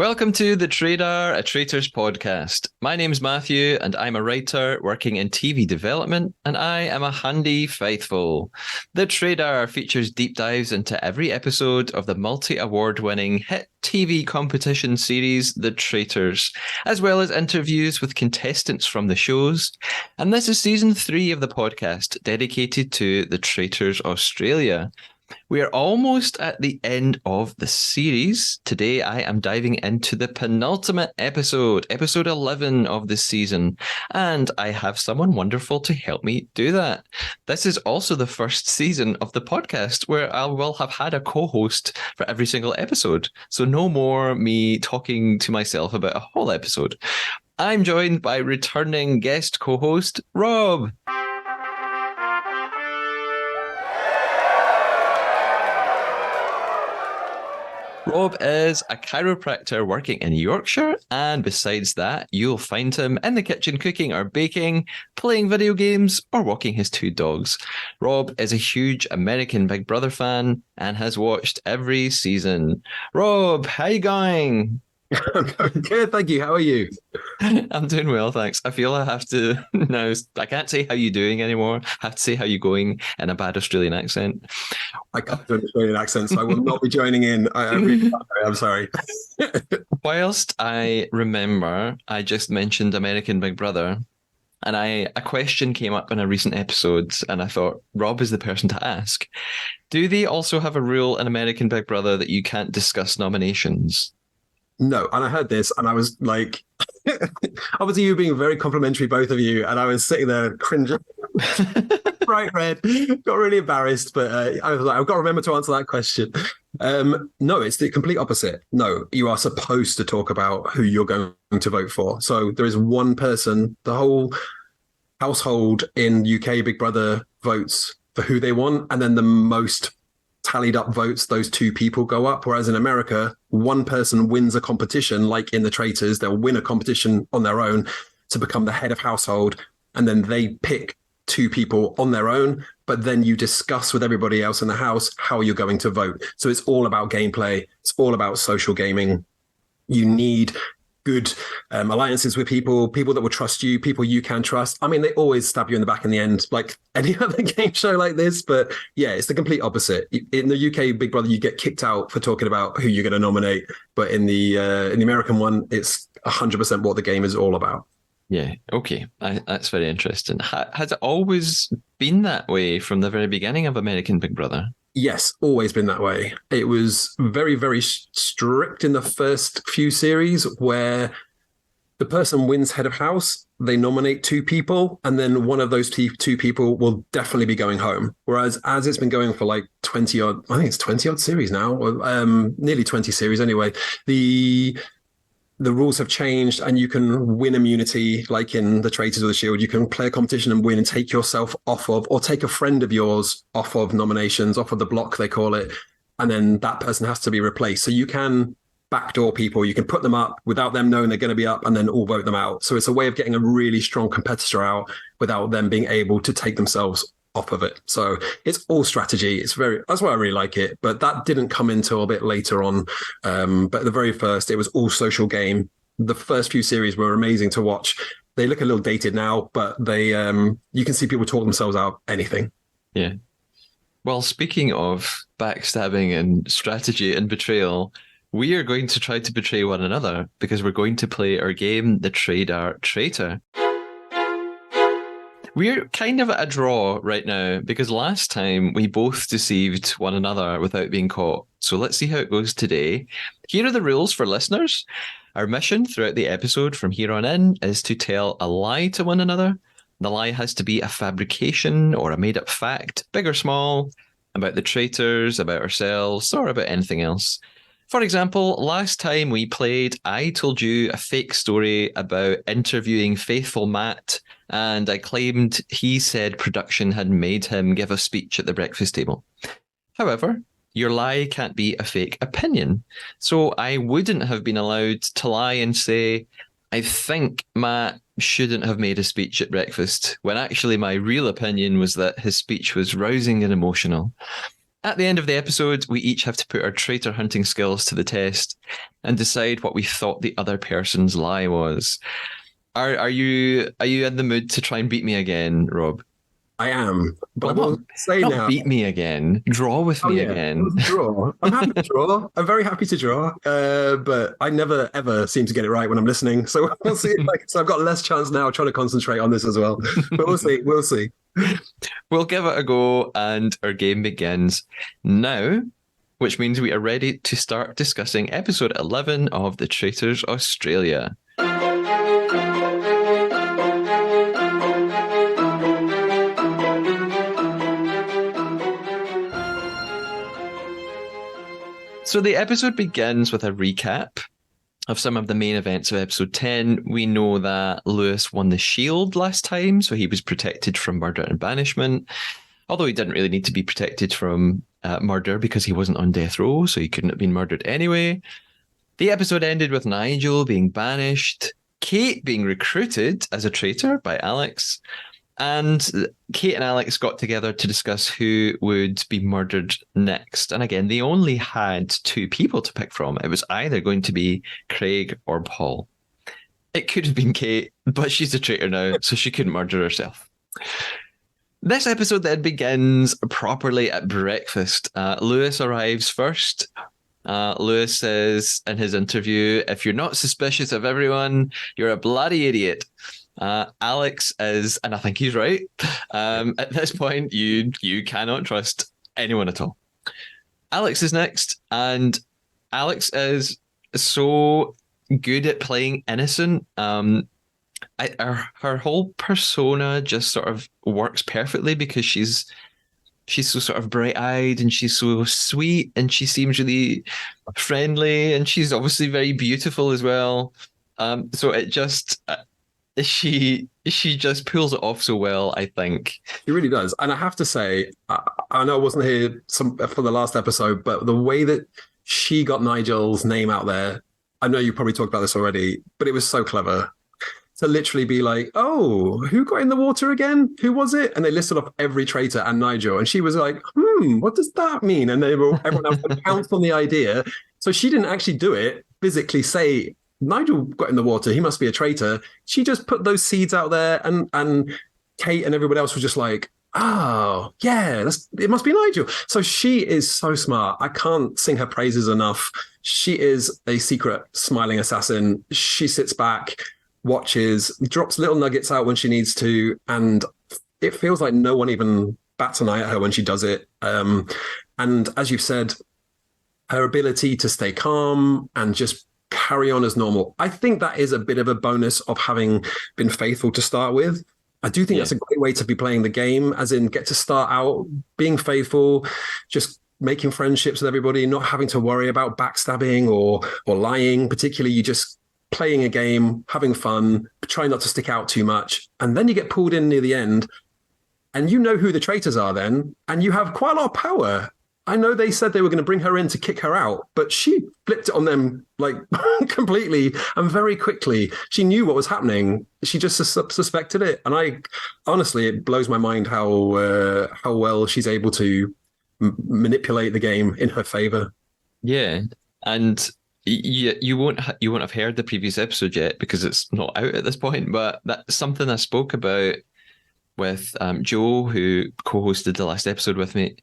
Welcome to the Trader, a Traitors podcast. My name's Matthew, and I'm a writer working in TV development, and I am a handy faithful. The Trader features deep dives into every episode of the multi-award-winning hit TV competition series, The Traitors, as well as interviews with contestants from the shows. And this is season 3 of the podcast, dedicated to The Traitors Australia. We are almost at the end of the series. Today, I am diving into the penultimate episode, episode 11 of this season, and I have someone wonderful to help me do that. This is also the first season of the podcast where I will have had a co-host for every single episode. So no more me talking to myself about a whole episode. I'm joined by returning guest co-host, Rob. Rob is a chiropractor working in Yorkshire, and besides that, you'll find him in the kitchen cooking or baking, playing video games, or walking his 2 dogs. Rob is a huge American Big Brother fan and has watched every season. Rob, how you going? I'm going good, thank you. How are you? I'm doing well, thanks. I feel I have to now. I can't say how you doing anymore. I have to say how you going in a bad Australian accent. I can't do an Australian accent, so I will not be joining in. I'm sorry. Whilst I remember, I just mentioned American Big Brother, and a question came up in a recent episode, and I thought Rob is the person to ask. Do they also have a rule in American Big Brother that you can't discuss nominations? No, and I heard this, and I was like, obviously you being very complimentary, both of you, and I was sitting there cringing, bright red, got really embarrassed, but I was like, I've got to remember to answer that question. No, it's the complete opposite. No, you are supposed to talk about who you're going to vote for. So there is one person, the whole household in UK Big Brother votes for who they want, and then the most tallied up votes, those 2 people go up. Whereas in America, one person wins a competition, like in the Traitors, they'll win a competition on their own to become the head of household. And then they pick 2 people on their own, but then you discuss with everybody else in the house how you're going to vote. So it's all about gameplay. It's all about social gaming. You need good alliances with people that will trust you, people you can trust. I mean, they always stab you in the back in the end, like any other game show like this. But yeah, it's the complete opposite. In the UK Big Brother, you get kicked out for talking about who you're going to nominate. But in the American one, it's 100% what the game is all about. Yeah, okay. That's very interesting. Has it always been that way from the very beginning of American Big Brother? Yes, always been that way. It was very, very strict in the first few series where the person wins head of house, they nominate 2 people, and then one of those 2 people will definitely be going home. Whereas as it's been going for like 20 odd, I think it's 20 odd series now, nearly 20 series anyway, the rules have changed and you can win immunity, like in the Traitors or the Shield. You can play a competition and win and take yourself off of, or take a friend of yours off of nominations, off of the block, they call it. And then that person has to be replaced. So you can backdoor people, you can put them up without them knowing they're going to be up and then all vote them out. So it's a way of getting a really strong competitor out without them being able to take themselves off of it. So it's all strategy. That's why I really like it. But that didn't come until a bit later on. But at the very first, it was all social game. The first few series were amazing to watch. They look a little dated now, but they you can see people talk themselves out anything. Yeah. Well, speaking of backstabbing and strategy and betrayal, we are going to try to betray one another because we're going to play our game, the Trader Traitor. We're kind of at a draw right now because last time we both deceived one another without being caught. So let's see how it goes today. Here are the rules for listeners. Our mission throughout the episode from here on in is to tell a lie to one another. The lie has to be a fabrication or a made-up fact, big or small, about the traitors, about ourselves, or about anything else. For example, last time we played, I told you a fake story about interviewing Faithful Matt, and I claimed he said production had made him give a speech at the breakfast table. However, your lie can't be a fake opinion. So I wouldn't have been allowed to lie and say, I think Matt shouldn't have made a speech at breakfast, when actually my real opinion was that his speech was rousing and emotional. At the end of the episode, we each have to put our traitor hunting skills to the test and decide what we thought the other person's lie was. Are you in the mood to try and beat me again, Rob? I am, but Well, I will say not now. beat me again. Draw with me again. Draw. I'm happy to draw. I'm very happy to draw. But I never ever seem to get it right when I'm listening. So we'll see. So I've got less chance now trying to concentrate on this as well. But we'll see. We'll see. We'll give it a go, and our game begins now, which means we are ready to start discussing episode 11 of the Traitors Australia. So the episode begins with a recap of some of the main events of episode 10. We know that Lewis won the shield last time, so he was protected from murder and banishment, although he didn't really need to be protected from murder because he wasn't on death row, so he couldn't have been murdered anyway. The episode ended with Nigel being banished, Kate being recruited as a traitor by Alex, and Kate and Alex got together to discuss who would be murdered next. And again, they only had two people to pick from. It was either going to be Craig or Paul. It could have been Kate, but she's a traitor now, so she couldn't murder herself. This episode then begins properly at breakfast. Lewis arrives first. Lewis says in his interview, "If you're not suspicious of everyone, you're a bloody idiot." Alex is, and I think he's right. At this point, you cannot trust anyone at all. Alex is next, and Alex is so good at playing innocent. Her whole persona just sort of works perfectly because she's so sort of bright-eyed and she's so sweet and she seems really friendly and she's obviously very beautiful as well. So it just she just pulls it off so well, I think. She really does. And I have to say, I know I wasn't here for the last episode, but the way that she got Nigel's name out there, I know you probably talked about this already, but it was so clever to literally be like, "Oh, who got in the water again? Who was it?" And they listed off every traitor and Nigel. And she was like, what does that mean? And everyone else pounced on the idea. So she didn't actually do it, physically say, "Nigel got in the water, he must be a traitor." She just put those seeds out there, and Kate and everybody else was just like, "Oh, yeah, it must be Nigel." So she is so smart. I can't sing her praises enough. She is a secret smiling assassin. She sits back, watches, drops little nuggets out when she needs to, and it feels like no one even bats an eye at her when she does it. And as you've said, her ability to stay calm and just carry on as normal. I think that is a bit of a bonus of having been faithful to start with. I do think that's a great way to be playing the game, as in get to start out being faithful, just making friendships with everybody, not having to worry about backstabbing or lying. Particularly, you just playing a game, having fun, trying not to stick out too much. And then you get pulled in near the end and you know who the traitors are then, and you have quite a lot of power. I know they said they were going to bring her in to kick her out, but she flipped it on them like completely and very quickly. She knew what was happening. She just suspected it. And honestly, it blows my mind how well she's able to manipulate the game in her favor. Yeah. And you won't have heard the previous episode yet because it's not out at this point, but that's something I spoke about with Joe, who co-hosted the last episode with me.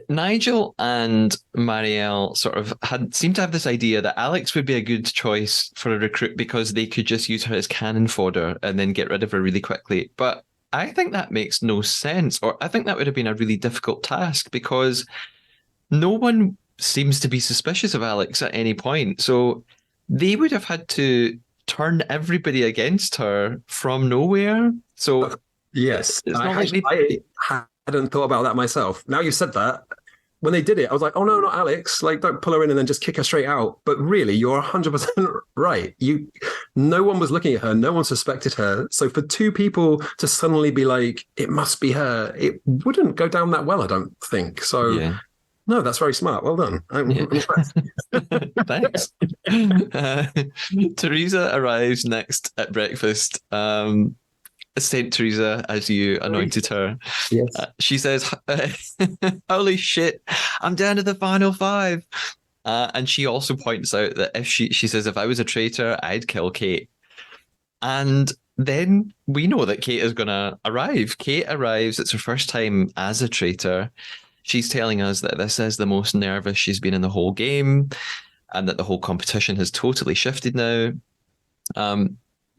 Nigel and Marielle sort of seemed to have this idea that Alex would be a good choice for a recruit because they could just use her as cannon fodder and then get rid of her really quickly. But I think that makes no sense, or I think that would have been a really difficult task because no one seems to be suspicious of Alex at any point. So they would have had to turn everybody against her from nowhere. So yes, it's not I hadn't thought about that myself. Now you said that, when they did it, I was like, "Oh no, not Alex! Like, don't pull her in and then just kick her straight out." But really, you're 100% right. No one was looking at her. No one suspected her. So for two people to suddenly be like, "It must be her," it wouldn't go down that well, I don't think. So. Yeah. No, that's very smart. Well done. I'm impressed. Thanks. Teresa arrives next at breakfast. Saint Teresa, as you anointed her. Yes. She says, "Holy shit, I'm down to the final five." And she also points out that if she says, if I was a traitor, I'd kill Kate. And then we know that Kate is going to arrive. Kate arrives. It's her first time as a traitor. She's telling us that this is the most nervous she's been in the whole game, and that the whole competition has totally shifted now.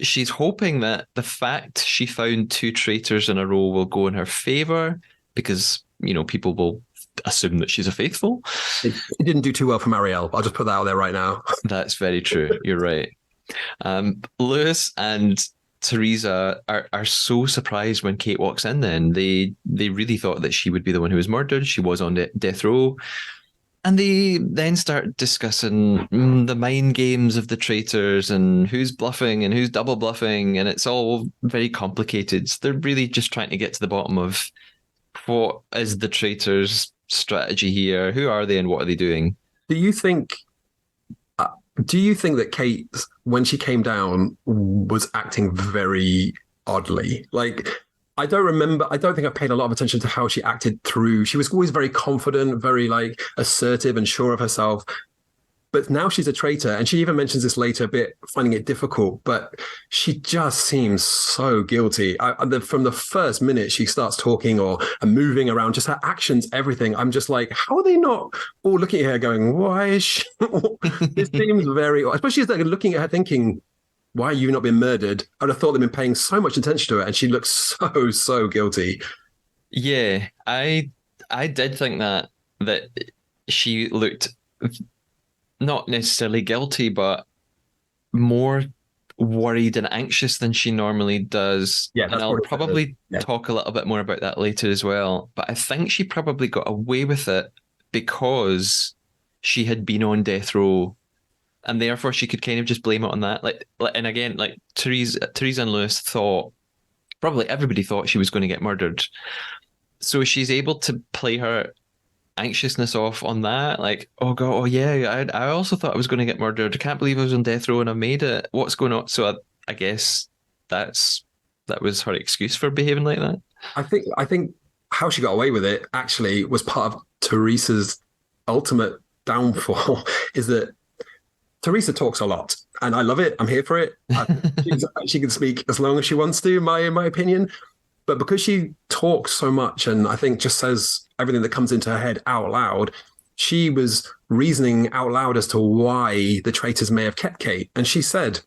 She's hoping that the fact she found two traitors in a row will go in her favor, because, people will assume that she's a faithful. It didn't do too well for Marielle. I'll just put that out there right now. That's very true. You're right. Lewis and Teresa are so surprised when Kate walks in. Then they really thought that she would be the one who was murdered. She was on death row. And they then start discussing the mind games of the traitors and who's bluffing and who's double bluffing. And it's all very complicated. They're really just trying to get to the bottom of what is the traitors' strategy here? Who are they and what are they doing? Do you think that Kate, when she came down, was acting very oddly? Like, I don't think I paid a lot of attention to how she acted through. She was always very confident, very like assertive and sure of herself. But now she's a traitor, and she even mentions this later a bit, finding it difficult, but she just seems so guilty. From the first minute she starts talking or moving around, just her actions, everything, I'm just like, how are they not all looking at her going, why is she? This seems very odd. Especially as they're looking at her thinking, why are you not been murdered? I'd have thought they've been paying so much attention to her, and she looks so guilty. Yeah, I did think that she looked not necessarily guilty, but more worried and anxious than she normally does. Yeah, and I'll probably talk a little bit more about that later as well. But I think she probably got away with it because she had been on death row, and therefore she could kind of just blame it on that. And again, like Teresa and Lewis thought, probably everybody thought she was going to get murdered. So she's able to play her anxiousness off on that, like, oh god, oh yeah, I also thought I was going to get murdered. I can't believe I was on death row and I made it. What's going on? So I guess that was her excuse for behaving like that. I think how she got away with it actually was part of Teresa's ultimate downfall. Is that Teresa talks a lot, and I love it. I'm here for it. She can speak as long as she wants to, in my opinion. But because she talks so much and I think just says everything that comes into her head out loud, she was reasoning out loud as to why the traitors may have kept Kate. And she said,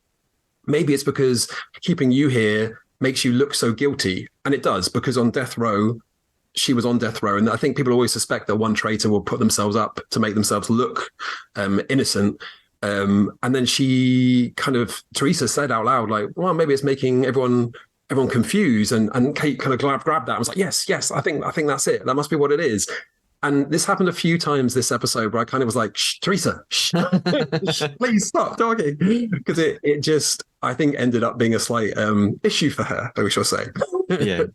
maybe it's because keeping you here makes you look so guilty. And it does, because on death row, she was on death row. And I think people always suspect that one traitor will put themselves up to make themselves look innocent. And then Teresa said out loud, like, well, maybe it's making everyone confused, and Kate kind of grabbed that and was like, yes, I think that's it. That must be what it is. And this happened a few times this episode where I kind of was like, shh, Teresa, shh, please stop talking. Because it just, I think, ended up being a slight issue for her, we shall say. Yeah.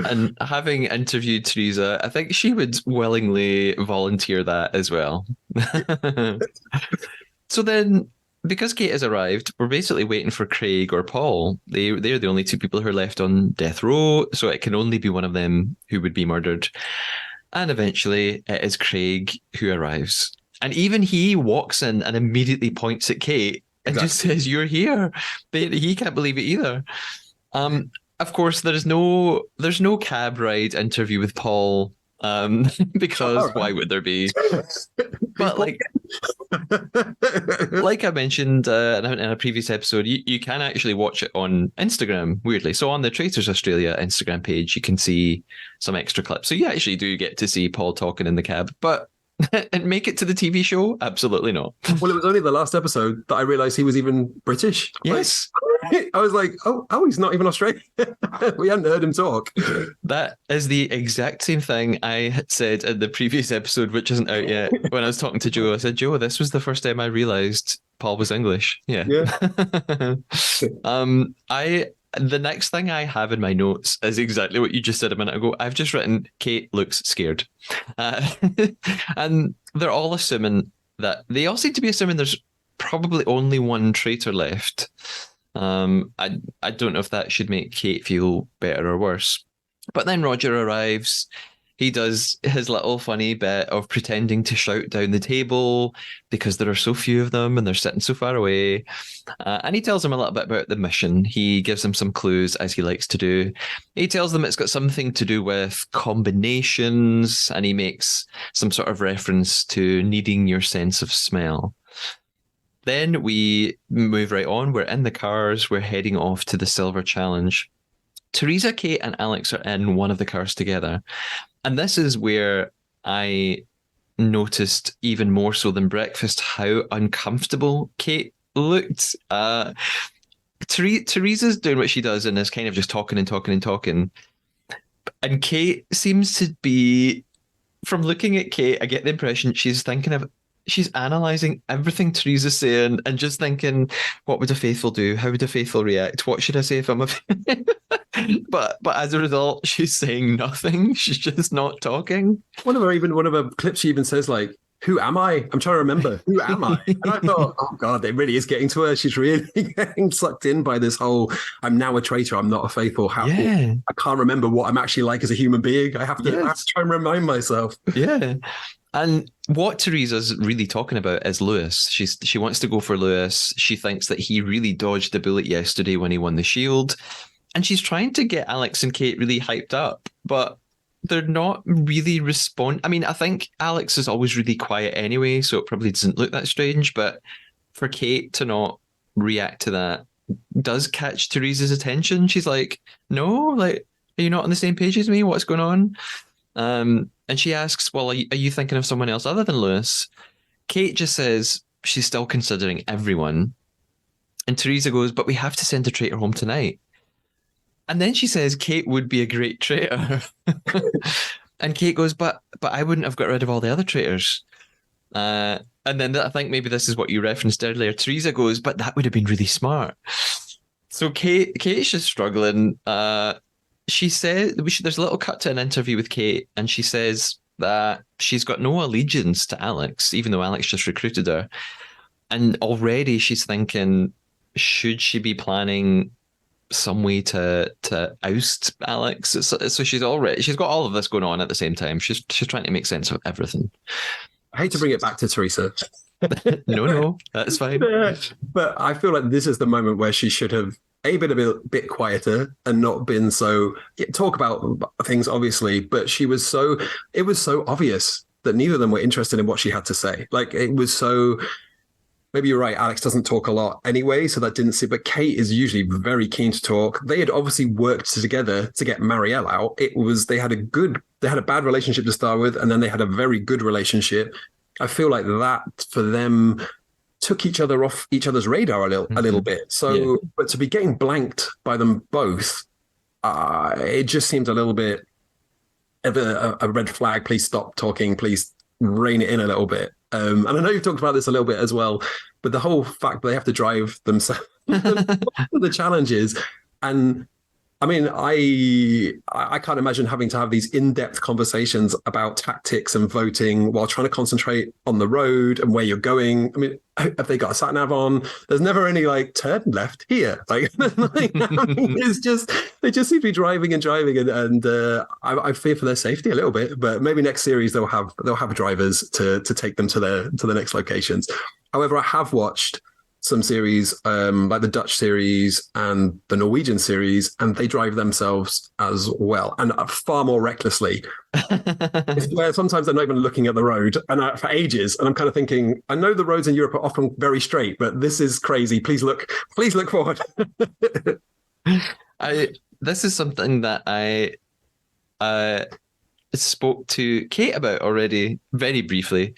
And having interviewed Teresa, I think she would willingly volunteer that as well. So then, because Kate has arrived, we're basically waiting for Craig or Paul. They're the only two people who are left on death row, so it can only be one of them who would be murdered. And eventually, it is Craig who arrives. And even he walks in and immediately points at Kate and just says, "You're here." But he can't believe it either. Of course, there's no cab ride interview with Paul, because why would there be? But like I mentioned in a previous episode, you can actually watch it on Instagram, weirdly. So on the Traitors Australia Instagram page, you can see some extra clips. So you actually do get to see Paul talking in the cab. But and make it to the TV show? Absolutely not. Well, it was only the last episode that I realised he was even British. Yes. I was like, oh, he's not even Australian. We hadn't heard him talk. That is the exact same thing I had said in the previous episode, which isn't out yet. When I was talking to Joe, I said, Joe, this was the first time I realised Paul was English. Yeah. The next thing I have in my notes is exactly what you just said a minute ago. I've just written, Kate looks scared. And they're all assuming that, they all seem to be assuming there's probably only one traitor left. I don't know if that should make Kate feel better or worse. But then Roger arrives. He does his little funny bit of pretending to shout down the table because there are so few of them and they're sitting so far away. And he tells them a little bit about the mission. He gives them some clues, as he likes to do. He tells them it's got something to do with combinations, and he makes some sort of reference to needing your sense of smell. Then we move right on. We're in the cars. We're heading off to the Silver Challenge. Teresa, Kate, and Alex are in one of the cars together. And this is where I noticed even more so than breakfast how uncomfortable Kate looked. Teresa's doing what she does and is kind of just talking and talking and talking. And Kate seems to be, from looking at Kate, I get the impression she's analysing everything Teresa's saying and just thinking, what would a faithful do? How would a faithful react? What should I say if I'm a but as a result, she's saying nothing. She's just not talking. One of her clips, she even says like, "Who am I? I'm trying to remember. Who am I?" And I thought, oh God, it really is getting to her. She's really getting sucked in by this whole, I'm now a traitor. I'm not a faithful. I can't remember what I'm actually like as a human being. I have to try and remind myself. Yeah. And what Teresa's really talking about is Lewis. She wants to go for Lewis. She thinks that he really dodged the bullet yesterday when he won the shield. And she's trying to get Alex and Kate really hyped up, but they're not really I mean, I think Alex is always really quiet anyway, so it probably doesn't look that strange. But for Kate to not react to that does catch Teresa's attention. She's like, no, like, are you not on the same page as me? What's going on? And she asks, well, are you thinking of someone else other than Lewis? Kate just says she's still considering everyone. And Teresa goes, but we have to send a traitor home tonight. And then she says Kate would be a great traitor. And Kate goes, but I wouldn't have got rid of all the other traitors. And then I think maybe this is what you referenced earlier. Teresa goes, but that would have been really smart. So Kate's just struggling. She said, there's a little cut to an interview with Kate, and she says that she's got no allegiance to Alex, even though Alex just recruited her. And already she's thinking, should she be planning some way to oust Alex? So she's got all of this going on at the same time. She's trying to make sense of everything. I hate to bring it back to Teresa. No, that's fine. But I feel like this is the moment where she should have been a bit quieter and not been so talk about things, obviously, but it was so obvious that neither of them were interested in what she had to say. Like, it was so, maybe you're right, Alex doesn't talk a lot anyway, so that didn't see, but Kate is usually very keen to talk. They had obviously worked together to get Marielle out. They had a bad relationship to start with, and then they had a very good relationship. I feel like that for them took each other off each other's radar a little bit. So, but to be getting blanked by them both, it just seemed a little bit of a red flag. Please stop talking. Please rein it in a little bit. And I know you've talked about this a little bit as well, but the whole fact that they have to drive themselves the challenges. And I mean, I can't imagine having to have these in-depth conversations about tactics and voting while trying to concentrate on the road and where you're going. I mean, have they got a sat nav on? There's never any like turn left here. Like, it's just they just seem to be driving, and I fear for their safety a little bit. But maybe next series they'll have drivers to take them to the next locations. However, I have watched some series like the Dutch series and the Norwegian series, and they drive themselves as well, and far more recklessly. It's where sometimes they're not even looking at the road and for ages, and I'm kind of thinking, I know the roads in Europe are often very straight, but this is crazy. Please look forward. This is something that I spoke to Kate about already very briefly.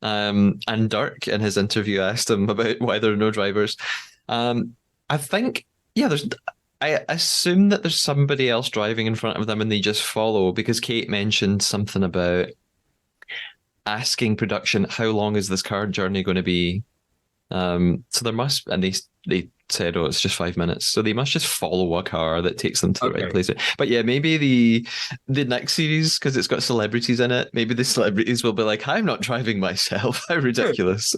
And Dirk in his interview asked him about why there are no drivers. I think, I assume that there's somebody else driving in front of them and they just follow, because Kate mentioned something about asking production, how long is this car journey going to be? So there must, and they said, "Oh, it's just 5 minutes," so they must just follow a car that takes them to the right Okay. place. But yeah, maybe the next series, because it's got celebrities in it, maybe the celebrities will be like, "I'm not driving myself. How ridiculous!"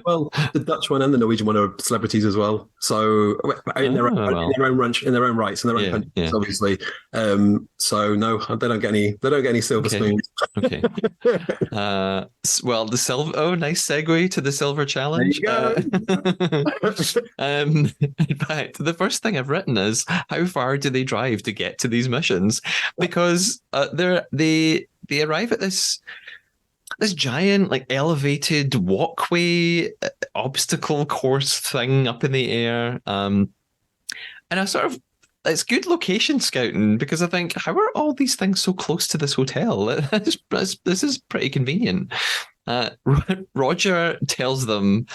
Well, the Dutch one and the Norwegian one are celebrities as well. So in their Oh, well, in their own rights, in their own yeah, countries, yeah. obviously. So no, they don't get any silver Okay, spoons. okay. Well, the silver. Oh, nice segue to the silver There challenge. you go. In fact, the first thing I've written is how far do they drive to get to these missions? Because they arrive at this giant like elevated walkway obstacle course thing up in the air. And I sort of it's good location scouting because I think how are all these things so close to this hotel? This is pretty convenient. Uh, Roger tells them.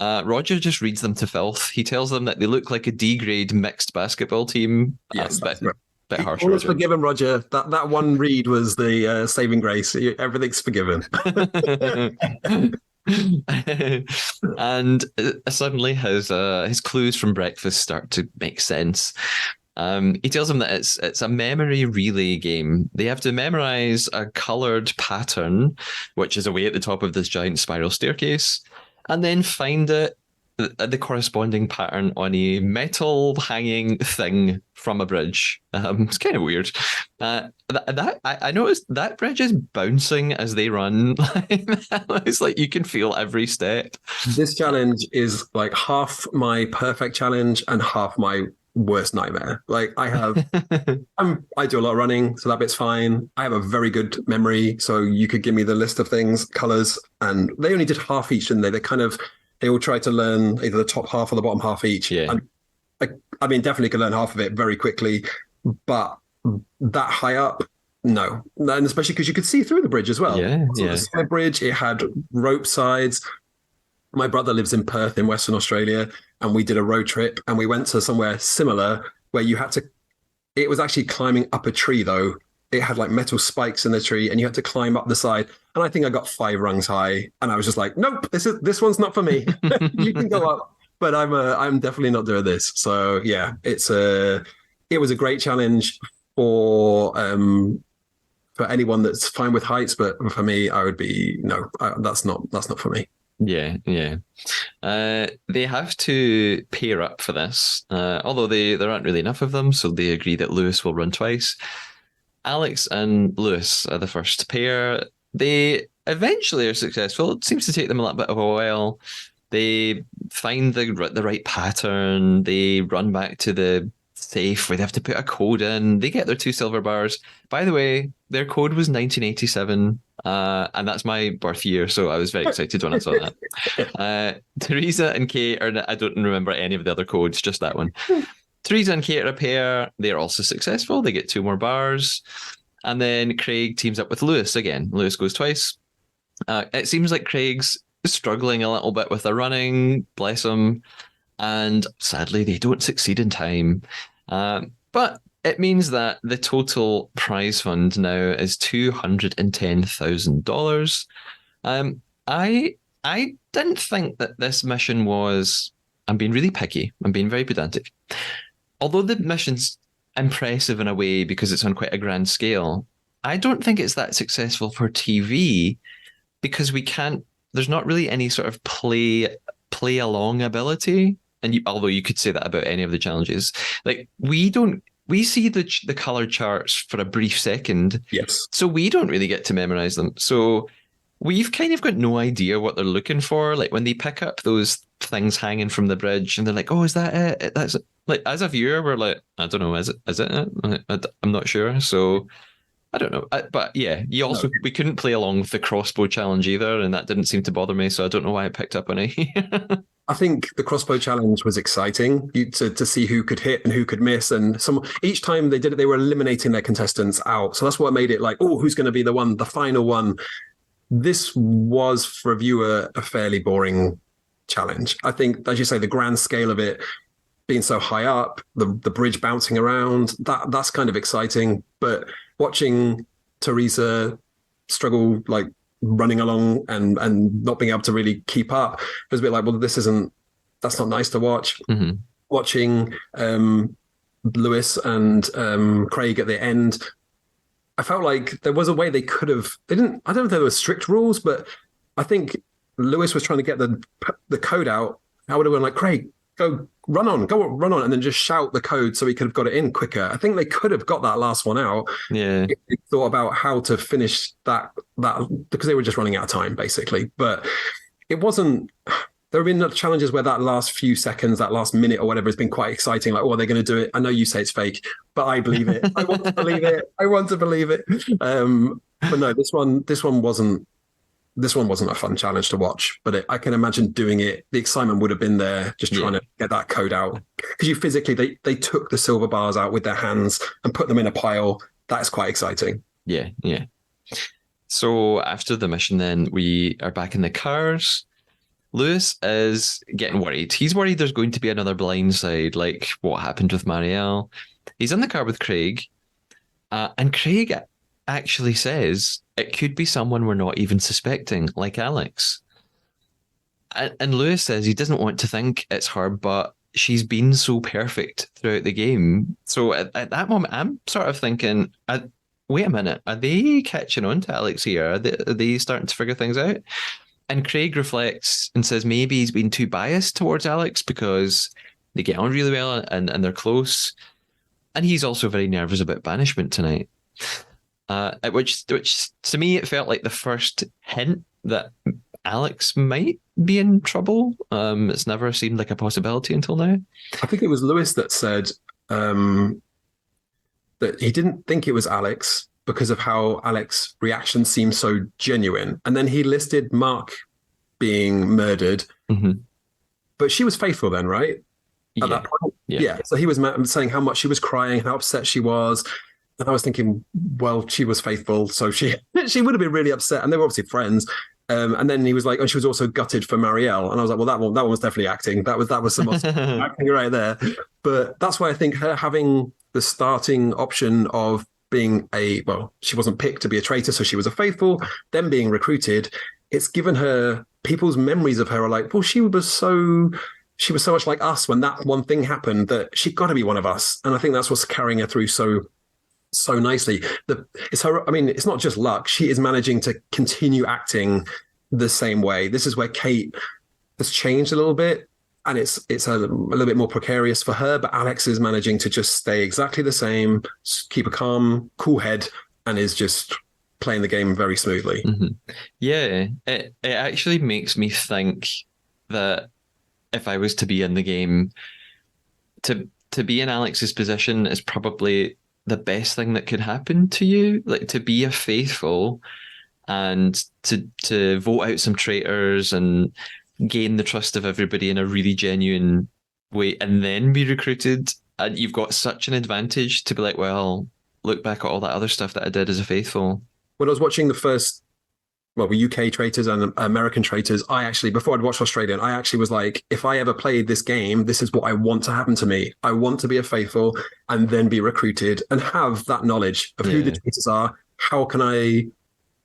Roger just reads them to filth. He tells them that they look like a D grade mixed basketball team. Yes, that's right. Bit harsh, All is Roger. forgiven, Roger. That one read was the saving grace. Everything's forgiven. And suddenly his clues from breakfast start to make sense. He tells them that it's a memory relay game. They have to memorize a colored pattern, which is away at the top of this giant spiral staircase, and then find the corresponding pattern on a metal hanging thing from a bridge. It's kind of weird. I noticed that bridge is bouncing as they run. It's like you can feel every step. This challenge is like half my perfect challenge and half my worst nightmare. Like I do a lot of running, so that bit's fine. I have a very good memory, so you could give me the list of things, colors, and they only did half each, didn't they? They all tried to learn either the top half or the bottom half each. Yeah. And I mean, definitely could learn half of it very quickly, but that high up, no. And especially because you could see through the bridge as well. Yeah, So yeah. the side bridge, it had rope sides. My brother lives in Perth in Western Australia, and we did a road trip and we went to somewhere similar where it was actually climbing up a tree though. It had like metal spikes in the tree and you had to climb up the side. And I think I got 5 rungs high and I was just like, nope, this one's not for me. You can go up, but I'm definitely not doing this. So yeah, it was a great challenge for anyone that's fine with heights, but for me, I would be no, that's not for me. Yeah, yeah. They have to pair up for this, although there aren't really enough of them, so they agree that Lewis will run twice. Alex and Lewis are the first pair. They eventually are successful. It seems to take them a little bit of a while. They find the right pattern. They run back to the safe where they have to put a code in. They get their 2 silver bars. By the way, their code was 1987. And that's my birth year, so I was very excited when I saw that. Teresa and Kate I don't remember any of the other codes, just that one. Teresa and Kate are a pair. They're also successful. They get 2 more bars. And then Craig teams up with Lewis again. Lewis goes twice. It seems like Craig's struggling a little bit with the running, bless him. And sadly, they don't succeed in time. But it means that the total prize fund now is $210,000. I didn't think that this mission was. I'm being really picky. I'm being very pedantic. Although the mission's impressive in a way because it's on quite a grand scale, I don't think it's that successful for TV because we can't. There's not really any sort of play along ability. And although you could say that about any of the challenges, like we see the color charts for a brief second. Yes. So we don't really get to memorize them. So we've kind of got no idea what they're looking for. Like when they pick up those things hanging from the bridge and they're like, oh, is that it? That's like, as a viewer, we're like, I don't know, is it? I'm not sure. So I don't know. But yeah, we couldn't play along with the crossbow challenge either. And that didn't seem to bother me. So I don't know why I picked up on it. I think the crossbow challenge was exciting to see who could hit and who could miss. And each time they did it, they were eliminating their contestants out. So that's what made it like, oh, who's going to be the final one? This was, for a viewer, a fairly boring challenge. I think, as you say, the grand scale of it being so high up, the bridge bouncing around, that's kind of exciting. But watching Teresa struggle, like running along and not being able to really keep up, it was a bit like, well, that's not nice to watch. Mm-hmm. watching Lewis and Craig at the end, I felt like there was a way they could have. They didn't. I don't know if there were strict rules, but I think Lewis was trying to get the code out. I would have been like, Craig, go run on, and then just shout the code so he could have got it in quicker. I think they could have got that last one out. Yeah. If they thought about how to finish that because they were just running out of time, basically. But it wasn't. There have been challenges where that last few seconds, that last minute or whatever has been quite exciting. Like, oh, they're going to do it. I know you say it's fake, but I believe it. I want to believe it. I want to believe it. But no, this one wasn't a fun challenge to watch. But I can imagine doing it. The excitement would have been there, just trying to get that code out. Because you physically, they took the silver bars out with their hands and put them in a pile. That's quite exciting. Yeah, yeah. So after the mission, then we are back in the cars. Lewis is getting worried. He's worried there's going to be another blindside, like what happened with Marielle. He's in the car with Craig, and Craig actually says it could be someone we're not even suspecting, like Alex. And Lewis says he doesn't want to think it's her, but she's been so perfect throughout the game. So at that moment, I'm sort of thinking, wait a minute, are they catching on to Alex here? Are they starting to figure things out? And Craig reflects and says maybe he's been too biased towards Alex because they get on really well and they're close. And he's also very nervous about banishment tonight. Which to me, it felt like the first hint that Alex might be in trouble. It's never seemed like a possibility until now. I think it was Lewis that said that he didn't think it was Alex because of how Alex's reaction seemed so genuine. And then he listed Mark being murdered. Mm-hmm. But she was faithful then, right? At that point? Yeah. So he was saying how much she was crying, how upset she was. And I was thinking, well, she was faithful, so she would have been really upset. And they were obviously friends. And then he was like, and she was also gutted for Marielle. And I was like, well, that one was definitely acting. That was some acting right there. But that's why I think her having the starting option of being she wasn't picked to be a traitor, so she was a faithful, then being recruited, it's given her, people's memories of her are like, well, she was so much like us when that one thing happened that she got to be one of us. And I think that's what's carrying her through so nicely. It's her. I mean, it's not just luck. She is managing to continue acting the same way. This is where Kate has changed a little bit, and it's a little bit more precarious for her. But Alex is managing to just stay exactly the same, keep a calm, cool head, and is just playing the game very smoothly. Mm-hmm. Yeah, it actually makes me think that if I was to be in the game, to be in Alex's position is probably the best thing that could happen to you, like to be a faithful and to vote out some traitors and gain the trust of everybody in a really genuine way and then be recruited. And you've got such an advantage to be like, well, look back at all that other stuff that I did as a faithful. When I was watching the first, UK traitors and American traitors, I actually, before I'd watched Australian, I actually was like, if I ever played this game, this is what I want to happen to me. I want to be a faithful and then be recruited and have that knowledge of who the traitors are. How can I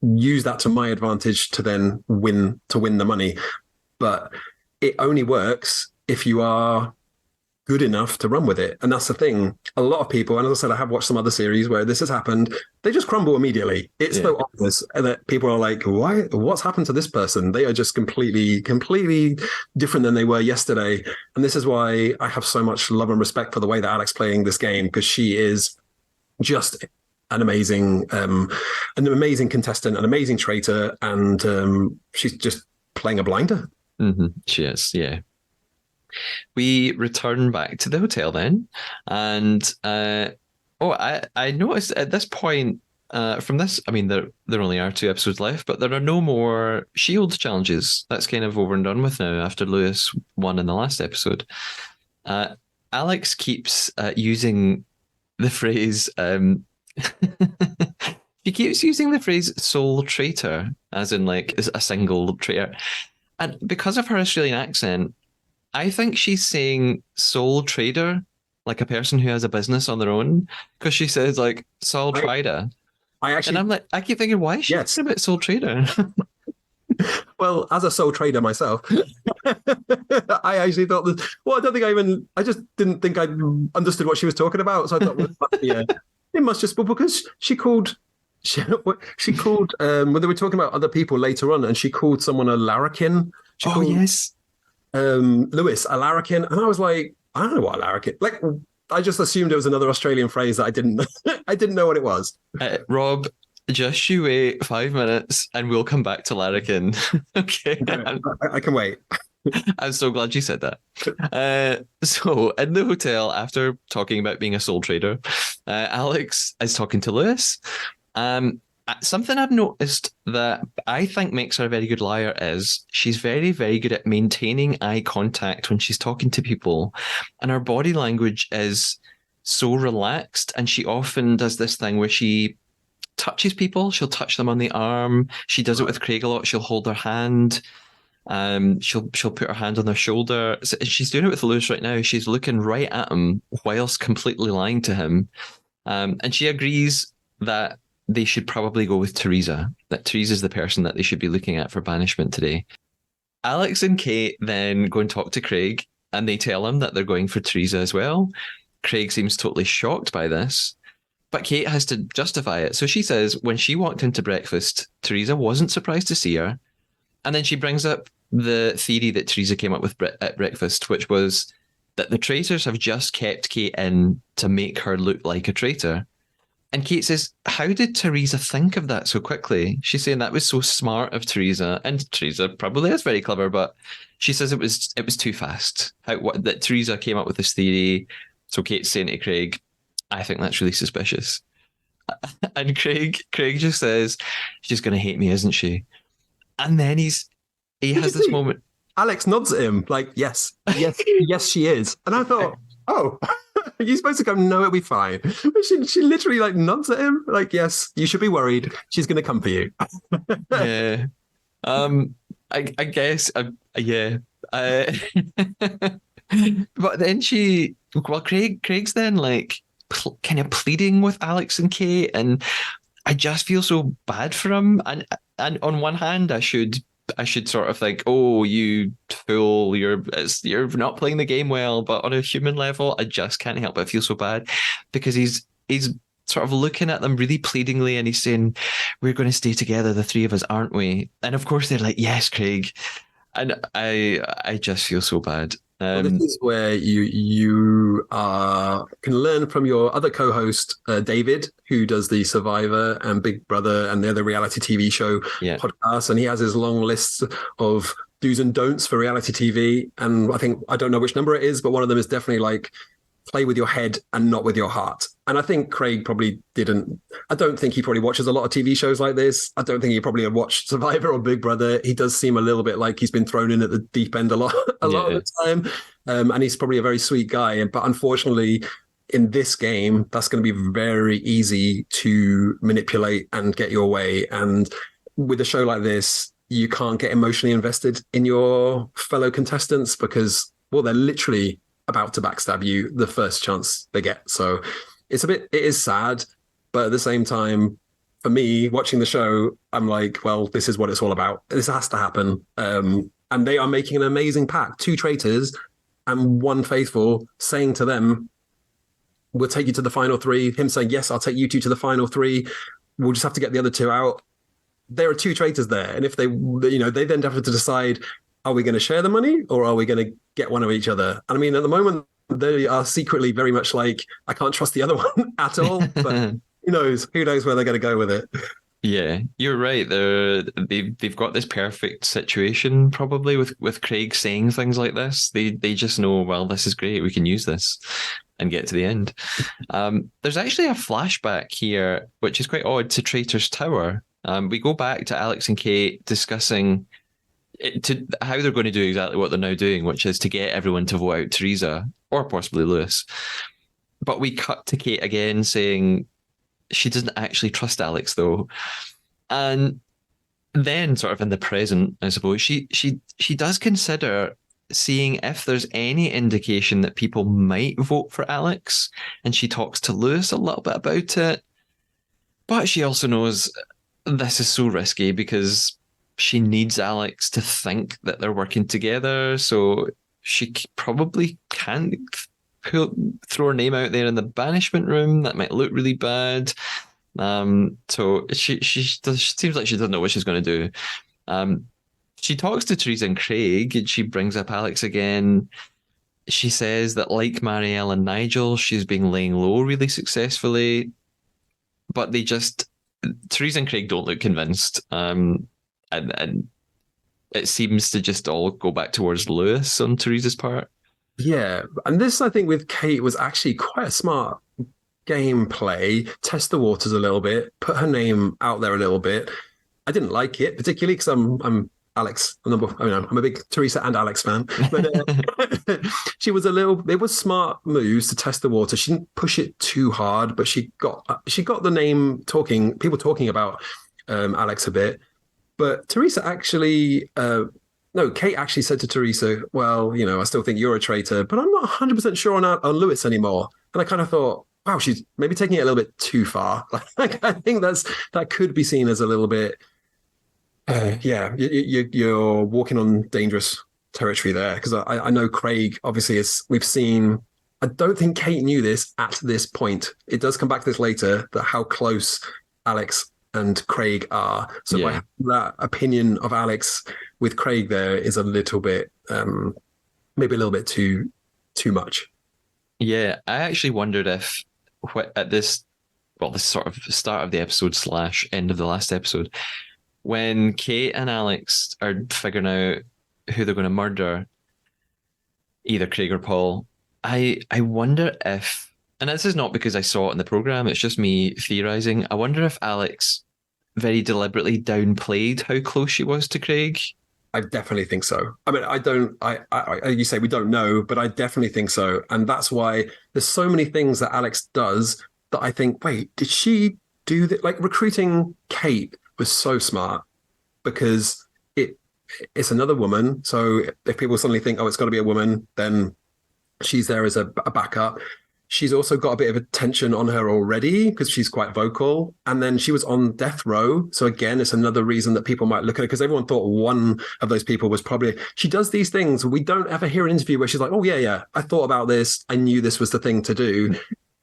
use that to my advantage to then win the money? But it only works if you are good enough to run with it. And that's the thing. A lot of people, and as I said, I have watched some other series where this has happened, they just crumble immediately. It's so obvious that people are like, why? What's happened to this person? They are just completely different than they were yesterday. And this is why I have so much love and respect for the way that Alex playing this game, because she is just an amazing contestant, an amazing traitor, and she's just playing a blinder. Mm-hmm. She is, yeah. We return back to the hotel then, and I noticed at this point from this, I mean, there only are 2 episodes left, but there are no more shield challenges. That's kind of over and done with now after Lewis won in the last episode. Alex keeps using the phrase. She keeps using the phrase "sole traitor," as in like a single traitor, and because of her Australian accent, I think she's saying sole trader, like a person who has a business on their own, because she says like sole trader. And I'm like, I keep thinking, why is she talking about sole trader? Well, as a sole trader myself, I actually thought that. Well, I don't think I just didn't think I understood what she was talking about. So I thought, well, it must just be because she, she called when they were talking about other people later on, and she called someone a larrikin. She Oh, called yes. Lewis a larrikin, and I was like, I don't know what a larrikin. Like, I just assumed it was another Australian phrase that I didn't. I didn't know what it was. Rob, just you wait 5 minutes and we'll come back to Larrikin. Okay. I can wait. I'm so glad you said that. So, in the hotel, after talking about being a sole trader, Alex is talking to Lewis. Something I've noticed that I think makes her a very good liar is she's very, very good at maintaining eye contact when she's talking to people. And her body language is so relaxed. And she often does this thing where she touches people. She'll touch them on the arm. She does it with Craig a lot. She'll hold their hand. She'll put her hand on their shoulder. So she's doing it with Lewis right now. She's looking right at him whilst completely lying to him. And she agrees that they should probably go with Teresa, that Teresa's the person that they should be looking at for banishment today. Alex and Kate then go and talk to Craig, and they tell him that they're going for Teresa as well. Craig seems totally shocked by this, but Kate has to justify it. So she says when she walked into breakfast, Teresa wasn't surprised to see her. And then she brings up the theory that Teresa came up with at breakfast, which was that the traitors have just kept Kate in to make her look like a traitor. And Kate says, how did Teresa think of that so quickly? She's saying that was so smart of Teresa. And Teresa probably is very clever, but she says it was too fast. That Teresa came up with this theory. So Kate's saying to Craig, I think that's really suspicious. And Craig just says, she's going to hate me, isn't she? And then he has this moment. Alex nods at him like, yes, she is. And I thought, oh, you're supposed to go, no, it'll be fine. But she literally like nods at him like, yes, you should be worried. She's going to come for you. Yeah. I guess, yeah. But then Craig's then like kind of pleading with Alex and Kate, and I just feel so bad for him. And on one hand, I should sort of think, oh, you fool, you're not playing the game well. But on a human level, I just can't help but feel so bad because he's sort of looking at them really pleadingly, and he's saying, we're going to stay together, the three of us, aren't we? And of course they're like, yes, Craig. And I just feel so bad. Well, this is where you can learn from your other co-host, David, who does the Survivor and Big Brother and the other reality TV show podcasts. And he has his long list of do's and don'ts for reality TV. And I don't know which number it is, but one of them is definitely like, play with your head and not with your heart. And I think Craig probably didn't. I don't think he probably watches a lot of TV shows like this. I don't think he probably had watched Survivor or Big Brother. He does seem a little bit like he's been thrown in at the deep end a lot of the time. And he's probably a very sweet guy. But unfortunately, in this game, that's going to be very easy to manipulate and get your way. And with a show like this, you can't get emotionally invested in your fellow contestants because, well, they're literally about to backstab you the first chance they get. So it is sad, but at the same time, for me, watching the show, I'm like, well, this is what it's all about. This has to happen. And they are making an amazing pack, 2 traitors and 1 faithful, saying to them, we'll take you to the final 3. Him saying, yes, I'll take you 2 to the final 3. We'll just have to get the other 2 out. There are 2 traitors there. And if they then have to decide, are we going to share the money or are we going to get one of each other? And I mean, at the moment, they are secretly very much like, I can't trust the other one at all. But who knows where they're going to go with it. Yeah, you're right. They've got this perfect situation probably with Craig saying things like this. They just know, well, this is great. We can use this and get to the end. There's actually a flashback here, which is quite odd, to Traitors Tower. We go back to Alex and Kate discussing to how they're going to do exactly what they're now doing, which is to get everyone to vote out Teresa or possibly Lewis. But we cut to Kate again saying she doesn't actually trust Alex though. And then sort of in the present, I suppose, she does consider seeing if there's any indication that people might vote for Alex. And she talks to Lewis a little bit about it. But she also knows this is so risky because she needs Alex to think that they're working together. So she probably can't throw her name out there in the banishment room. That might look really bad. So she seems like she doesn't know what she's going to do. She talks to Teresa and Craig, and she brings up Alex again. She says that, like Marielle and Nigel, she's been laying low really successfully, but Teresa and Craig don't look convinced. And it seems to just all go back towards Lewis on Teresa's part. Yeah, and this, I think, with Kate was actually quite a smart gameplay. Test the waters a little bit, put her name out there a little bit. I didn't like it particularly because I'm Alex. I'm a big Teresa and Alex fan, but she was it was smart moves to test the water. She didn't push it too hard, but she got the people talking about Alex a bit. But Teresa actually. No, Kate actually said to Teresa, well, I still think you're a traitor, but I'm not 100% sure on Lewis anymore. And I kind of thought, wow, she's maybe taking it a little bit too far. Like, I think that could be seen as a little bit, you're walking on dangerous territory there. Because I know Craig, obviously, we've seen, I don't think Kate knew this at this point. It does come back to this later, that how close Alex and Craig are. So that opinion of Alex with Craig there is a little bit, maybe a little bit too much. Yeah, I actually wondered if at this sort of start of the episode / end of the last episode, when Kate and Alex are figuring out who they're going to murder, either Craig or Paul, I wonder if, and this is not because I saw it in the program, it's just me theorizing, I wonder if Alex very deliberately downplayed how close she was to Craig. I definitely think so. I mean, you say we don't know, but I definitely think so. And that's why there's so many things that Alex does that I think, wait, did she do that? Like, recruiting Kate was so smart because it's another woman. So if people suddenly think, oh, it's got to be a woman, then she's there as a backup. She's also got a bit of attention on her already because she's quite vocal. And then she was on death row. So again, it's another reason that people might look at her, because everyone thought one of those people was probably, she does these things. We don't ever hear an interview where she's like, oh, yeah, I thought about this. I knew this was the thing to do.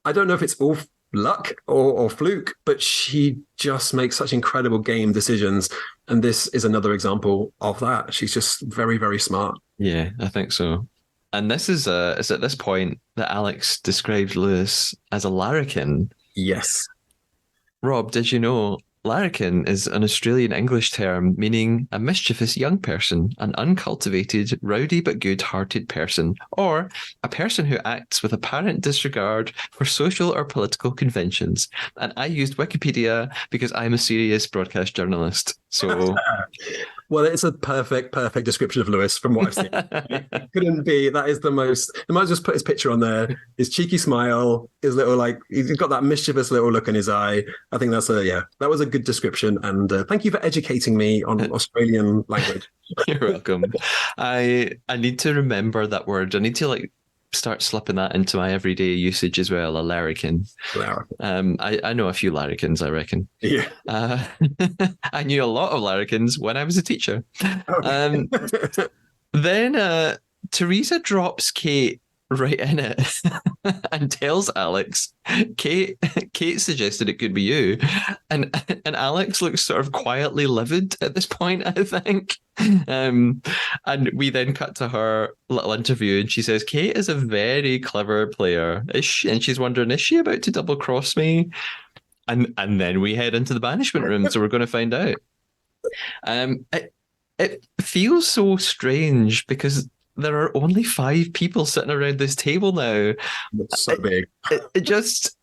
I don't know if it's all luck or fluke, but she just makes such incredible game decisions. And this is another example of that. She's just very, very smart. Yeah, I think so. And this is it's at this point that Alex describes Lewis as a larrikin. Yes. Rob, did you know larrikin is an Australian English term meaning a mischievous young person, an uncultivated, rowdy but good-hearted person, or a person who acts with apparent disregard for social or political conventions. And I used Wikipedia because I'm a serious broadcast journalist. So... Well, it's a perfect description of Lewis from what I've seen. It couldn't be. That is the most. They might just put his picture on there. His cheeky smile, his little he's got that mischievous little look in his eye. I think that was a good description. And thank you for educating me on Australian language. You're welcome. I need to remember that word. I need to start slipping that into my everyday usage as well. A larrikin. I know a few larrikins, I reckon. Yeah. I knew a lot of larrikins when I was a teacher. Okay. Then Teresa drops Kate right in it and tells Alex, Kate suggested it could be you. And Alex looks sort of quietly livid at this point, I think. And we then cut to her little interview and she says, Kate is a very clever player. And she's wondering, is she about to double cross me? And then we head into the banishment room, so we're going to find out. It feels so strange because there are only 5 people sitting around this table now. It's so big. It's,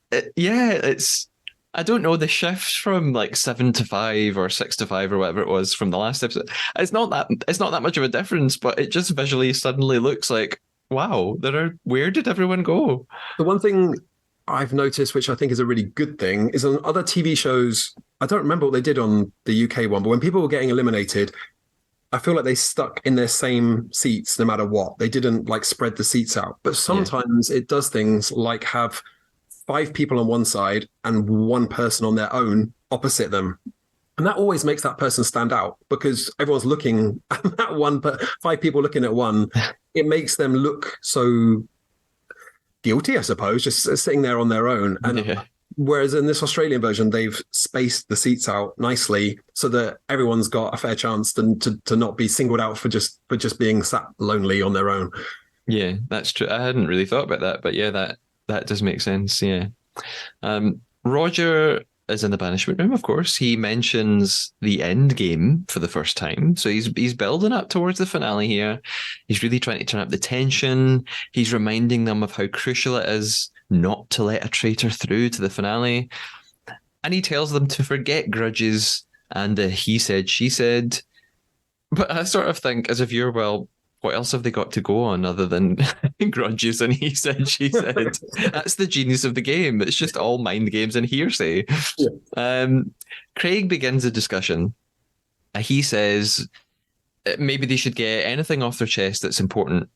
I don't know, the shift from 7 to 5 or 6 to 5 or whatever it was from the last episode. It's not that much of a difference, but it just visually suddenly looks like, wow, where did everyone go? The one thing I've noticed, which I think is a really good thing, is on other TV shows, I don't remember what they did on the UK one, but when people were getting eliminated, I feel like they stuck in their same seats no matter what. They didn't spread the seats out. But sometimes it does things like have 5 people on one side and 1 person on their own opposite them. And that always makes that person stand out because everyone's looking at that one, but five people looking at one, it makes them look so guilty, I suppose, just sitting there on their own. And Yeah. whereas in this Australian version, they've spaced the seats out nicely so that everyone's got a fair chance to not be singled out for just being sat lonely on their own. Yeah, that's true. I hadn't really thought about that, but yeah, that does make sense. Yeah. Roger is in the banishment room, of course. He mentions the end game for the first time. So he's building up towards the finale here. He's really trying to turn up the tension. He's reminding them of how crucial it is not to let a traitor through to the finale. And he tells them to forget grudges and the he said, she said. But I sort of think, as a viewer, well, what else have they got to go on other than grudges and he said, she said? That's the genius of the game. It's just all mind games and hearsay. Yeah. Craig begins a discussion. He says maybe they should get anything off their chest that's important.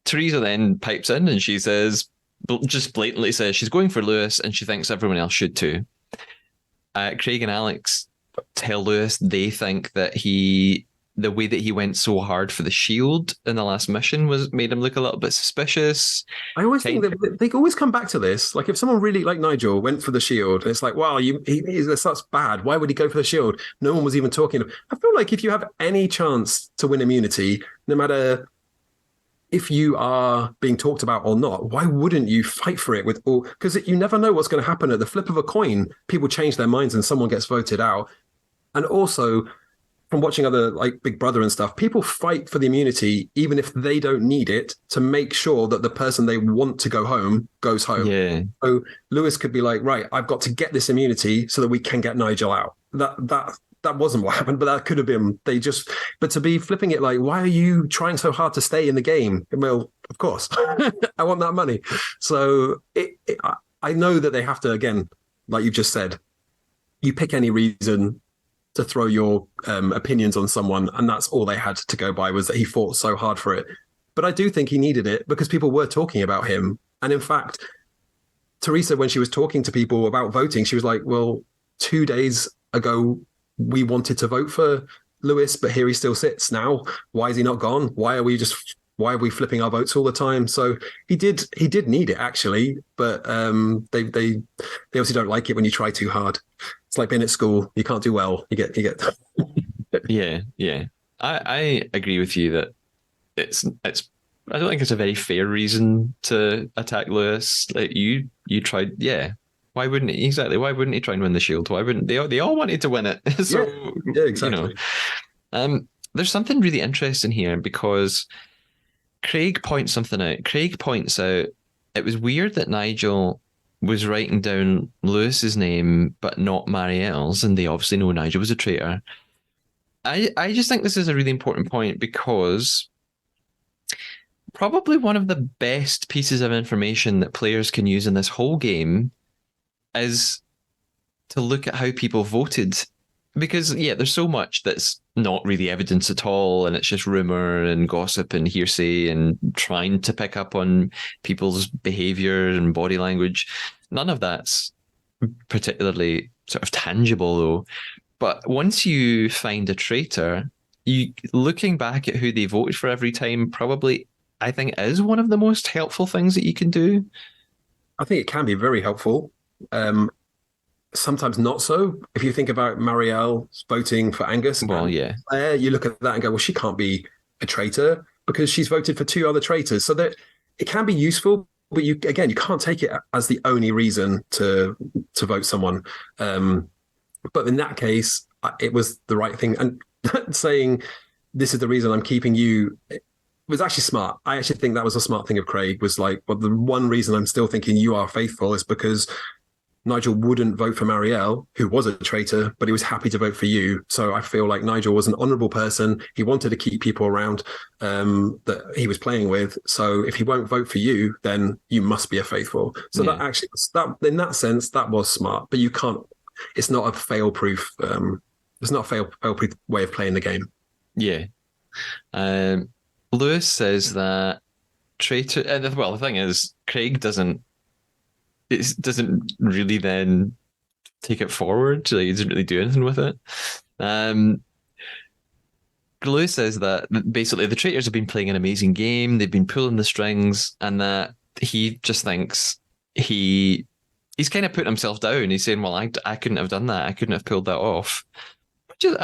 Teresa then pipes in and she says, just blatantly says she's going for Lewis and she thinks everyone else should too. Craig and Alex tell Lewis they think that the way that he went so hard for the shield in the last mission made him look a little bit suspicious. I always think that they always come back to this. Like if someone really like Nigel went for the shield, it's like, wow, that's bad. Why would he go for the shield? No one was even talking. I feel like if you have any chance to win immunity, no matter if you are being talked about or not, why wouldn't you fight for it with all? Because you never know what's going to happen at the flip of a coin. People change their minds and someone gets voted out. And also, from watching other like Big Brother and stuff, people fight for the immunity even if they don't need it to make sure that the person they want to go home goes home. Yeah. So Lewis could be like, right, I've got to get this immunity so that we can get Nigel out. That wasn't what happened, but that could have been. But to be flipping it like, why are you trying so hard to stay in the game? Well, of course, I want that money. So I know that they have to, again, like you've just said, you pick any reason to throw your opinions on someone, and that's all they had to go by was that he fought so hard for it. But I do think he needed it because people were talking about him. And in fact, Teresa, when she was talking to people about voting, she was like, well, 2 days ago, we wanted to vote for Lewis, but here he still sits now. Why is he not gone? Why are we flipping our votes all the time? So he did need it actually, but they obviously don't like it when you try too hard. It's like being at school. You can't do well. You get. Yeah. I agree with you that it's. I don't think it's a very fair reason to attack Lewis. Like you tried. Yeah. Why wouldn't he? Exactly. Why wouldn't he try and win the shield? Why wouldn't they? They all wanted to win it. So yeah, exactly. There's something really interesting here because Craig points something out. Craig points out it was weird that Nigel was writing down Lewis's name but not Marielle's, and they obviously know Nigel was a traitor. I just think this is a really important point because probably one of the best pieces of information that players can use in this whole game is to look at how people voted. Because, yeah, there's so much that's not really evidence at all, and it's just rumor and gossip and hearsay and trying to pick up on people's behavior and body language. None of that's particularly sort of tangible, though. But once you find a traitor, you looking back at who they voted for every time probably, I think, is one of the most helpful things that you can do. I think it can be very helpful. Sometimes not so. If you think about Marielle voting for Angus, well, yeah, you look at that and go, well, she can't be a traitor because she's voted for two other traitors. So that it can be useful, but you can't take it as the only reason to vote someone. But in that case, it was the right thing. And saying this is the reason I'm keeping you was actually smart. I actually think that was a smart thing of Craig. Was like, well, the one reason I'm still thinking you are faithful is because Nigel wouldn't vote for Marielle, who was a traitor, but he was happy to vote for you. So I feel like Nigel was an honourable person. He wanted to keep people around that he was playing with. So if he won't vote for you, then you must be a faithful. So that actually, in that sense, that was smart. But you can't. It's not a fail-proof. It's not a fail-proof way of playing the game. Yeah. Lewis says that traitor. Well, the thing is, Craig doesn't really then take it forward. Like, he didn't really do anything with it. Lewis says that basically the traitors have been playing an amazing game. They've been pulling the strings, and that he just thinks he's kind of putting himself down. He's saying, "Well, I couldn't have done that. I couldn't have pulled that off." Just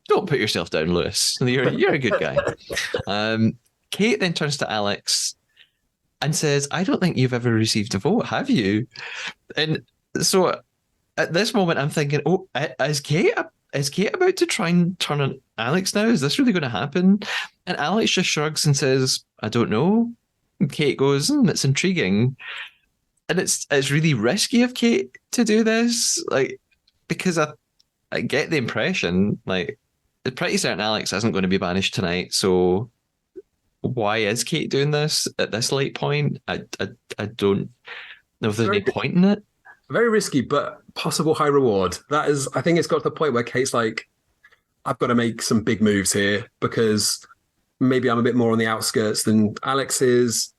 don't put yourself down, Lewis. You're a good guy. Kate then turns to Alex and says, "I don't think you've ever received a vote, have you?" And so at this moment, I'm thinking, "Oh, is Kate about to try and turn on Alex now? Is this really going to happen?" And Alex just shrugs and says, "I don't know." And Kate goes, "It's intriguing." And it's really risky of Kate to do this, like, because I get the impression, like, it's pretty certain Alex isn't going to be banished tonight. So why is Kate doing this at this late point? I don't know if there's any point in it. Very risky, but possible high reward. That is, I think it's got to the point where Kate's like, I've got to make some big moves here because maybe I'm a bit more on the outskirts than Alex is.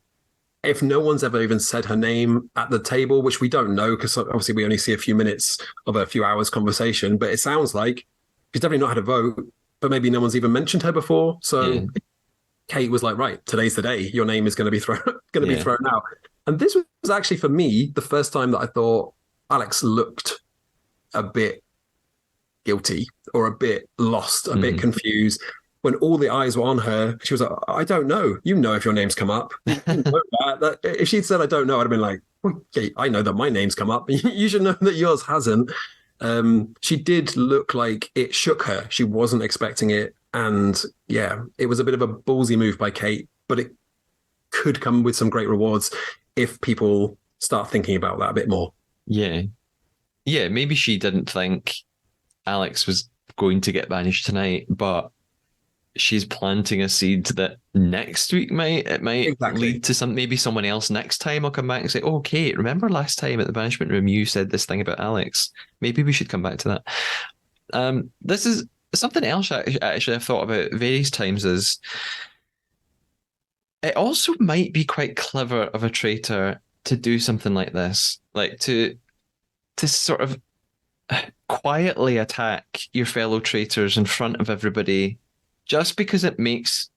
If no one's ever even said her name at the table, which we don't know, because obviously we only see a few minutes of a few hours conversation, but it sounds like she's definitely not had a vote, but maybe no one's even mentioned her before. So Kate was like, right, today's the day. Your name is going to be thrown out. And this was actually, for me, the first time that I thought Alex looked a bit guilty or a bit lost, a bit confused. When all the eyes were on her, she was like, I don't know. You know if your name's come up. You know that. If she'd said, I don't know, I'd have been like, okay, I know that my name's come up. You should know that yours hasn't. She did look like it shook her. She wasn't expecting it. And yeah, it was a bit of a ballsy move by Kate, but it could come with some great rewards if people start thinking about that a bit more. Yeah. Yeah, maybe she didn't think Alex was going to get banished tonight, but she's planting a seed that next week might lead to maybe someone else next time will come back and say, "Oh, Kate, remember last time at the banishment room you said this thing about Alex? Maybe we should come back to that." This is something else actually I've thought about various times. Is it also might be quite clever of a traitor to do something like this, like to sort of quietly attack your fellow traitors in front of everybody, just because it makes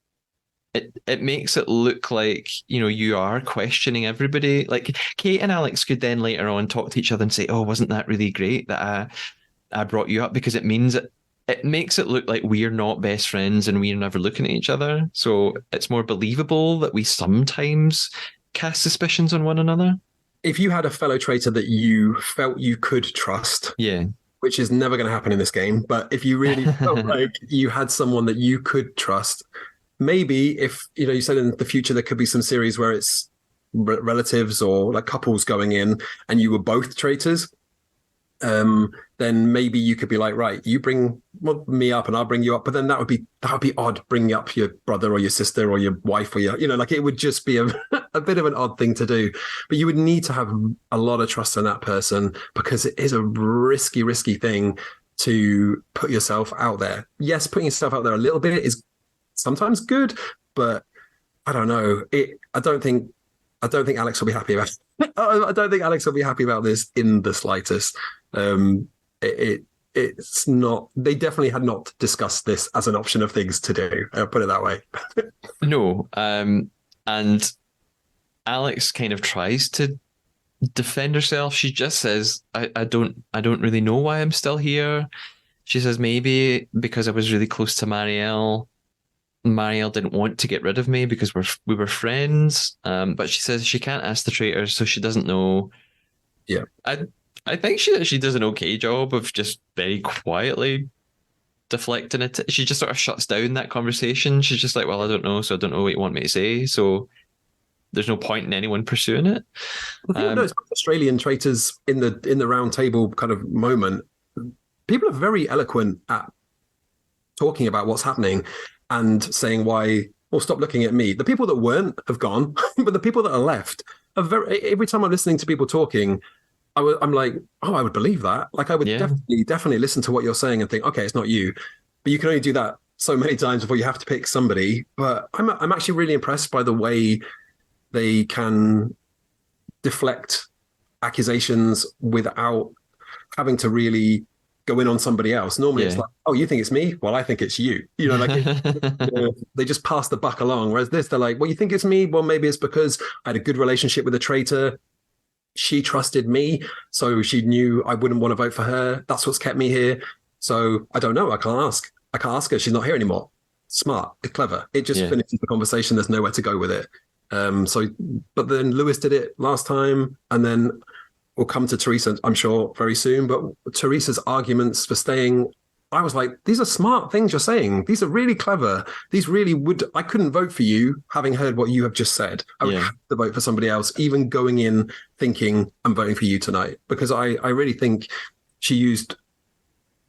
it look like, you know, you are questioning everybody. Like Kate and Alex could then later on talk to each other and say, "Oh, wasn't that really great that I brought you up?" Because it means it makes it look like we're not best friends and we're never looking at each other. So it's more believable that we sometimes cast suspicions on one another. If you had a fellow traitor that you felt you could trust, which is never going to happen in this game, but if you really felt like you had someone that you could trust, maybe if, you know, you said in the future there could be some series where it's relatives or like couples going in and you were both traitors, then maybe you could be like, right, you bring me up and I'll bring you up. But then that would be odd, bringing up your brother or your sister or your wife or your, you know, like it would just be a bit of an odd thing to do. But you would need to have a lot of trust in that person because it is a risky thing to put yourself out there. Yes, putting yourself out there a little bit is sometimes good, but I don't know. I don't think Alex will be happy about it. I don't think Alex will be happy about this in the slightest. It's not. They definitely had not discussed this as an option of things to do. I'll put it that way. No, and Alex kind of tries to defend herself. She just says, "I don't really know why I'm still here." She says maybe because I was really close to Marielle. Marielle didn't want to get rid of me because we were friends. But she says she can't ask the traitors, so she doesn't know. Yeah. I think she does an okay job of just very quietly deflecting it. She just sort of shuts down that conversation. She's just like, "Well, I don't know, so I don't know what you want me to say." So there's no point in anyone pursuing it. The thing I noticed about Australian traitors in the round table kind of moment, people are very eloquent at talking about what's happening and saying why, well, stop looking at me. The people that weren't have gone, but the people that are left are every time I'm listening to people talking, I'm like, oh, I would believe that. Like I would definitely listen to what you're saying and think, okay, it's not you. But you can only do that so many times before you have to pick somebody. But I'm actually really impressed by the way they can deflect accusations without having to really go in on somebody else. Normally it's Yeah. like, oh, you think it's me? Well, I think it's you. They just pass the buck along. Whereas this, they're like, well, you think it's me? Well, maybe it's because I had a good relationship with a traitor. She trusted me, so she knew I wouldn't want to vote for her. That's what's kept me here. So I don't know. I can't ask. I can't ask her. She's not here anymore. Smart, clever. It just finishes the conversation. There's nowhere to go with it. But then Lewis did it last time, and then we'll come to Teresa, I'm sure, very soon. But Teresa's arguments for staying, I was like, these are smart things you're saying. These are really clever. These really would, I couldn't vote for you having heard what you have just said. I would have to vote for somebody else, even going in thinking I'm voting for you tonight, because I really think she used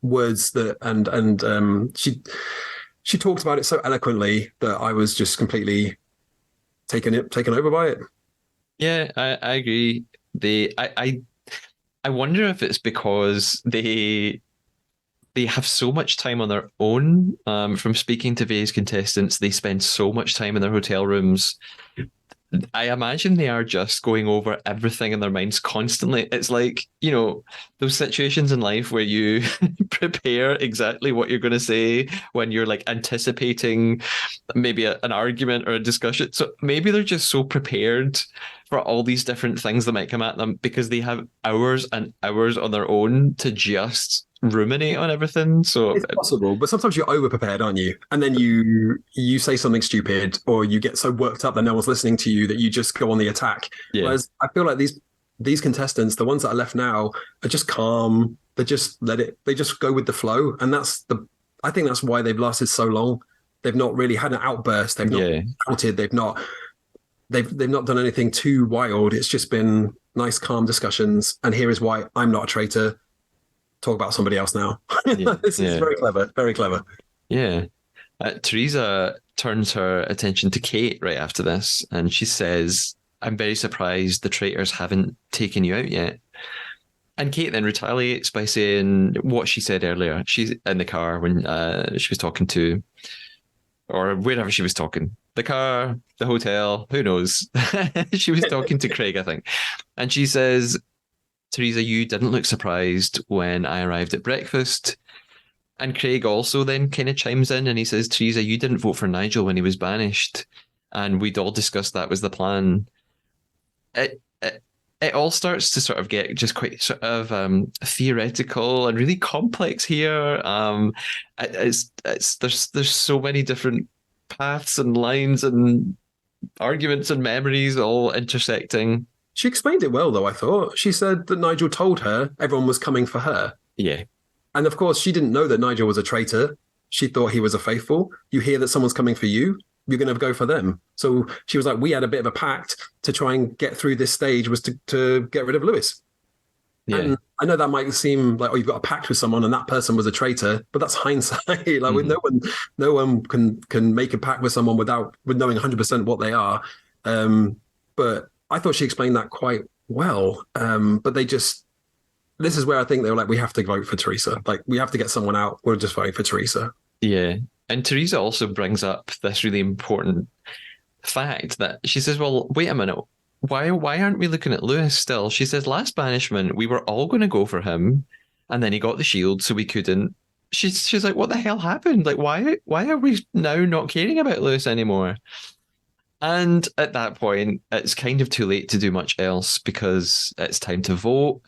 words that, and she talked about it so eloquently that I was just completely taken over by it. Yeah, I agree. I wonder if it's because they have so much time on their own. From speaking to various contestants, they spend so much time in their hotel rooms. I imagine they are just going over everything in their minds constantly. It's like, those situations in life where you prepare exactly what you're going to say when you're like anticipating maybe an argument or a discussion. So maybe they're just so prepared for all these different things that might come at them because they have hours and hours on their own to just ruminate on everything. So it's possible, but sometimes you're over prepared, aren't you? And then you say something stupid, or you get so worked up that no one's listening to you that you just go on the attack. Yeah. Whereas I feel like these contestants, the ones that are left now, are just calm. They just they just go with the flow, and I think that's why they've lasted so long. They've not really had an outburst. They've not shouted. They've not done anything too wild. It's just been nice, calm discussions. And here is why I'm not a traitor. Talk about somebody else now. This is very clever, very clever. Yeah. Teresa turns her attention to Kate right after this, and she says, I'm very surprised the traitors haven't taken you out yet. And Kate then retaliates by saying what she said earlier. She's in the car when she was talking to, or wherever she was talking. The car, the hotel, who knows? She was talking to Craig, I think. And she says, Teresa, you didn't look surprised when I arrived at breakfast. And Craig also then kind of chimes in and he says, Teresa, you didn't vote for Nigel when he was banished. And we'd all discussed that was the plan. It all starts to sort of get just quite sort of theoretical and really complex here. There's so many different paths and lines and arguments and memories all intersecting. She explained it well, though, I thought. She said that Nigel told her everyone was coming for her. Yeah. And of course, she didn't know that Nigel was a traitor. She thought he was a faithful. You hear that someone's coming for you, you're going to go for them. So she was like, we had a bit of a pact to try and get through this stage was to get rid of Lewis. Yeah. And I know that might seem like, oh, you've got a pact with someone and that person was a traitor, but that's hindsight. With no one can make a pact with someone with knowing 100% what they are. But I thought she explained that quite well. But this is where I think they were like, we have to vote for Teresa. Like, we have to get someone out. We're just voting for Teresa. Yeah. And Teresa also brings up this really important fact that she says, well, wait a minute. Why aren't we looking at Lewis still? She says, last banishment, we were all going to go for him. And then he got the shield, so we couldn't. She's like, what the hell happened? Like, why are we now not caring about Lewis anymore? And at that point, it's kind of too late to do much else because it's time to vote.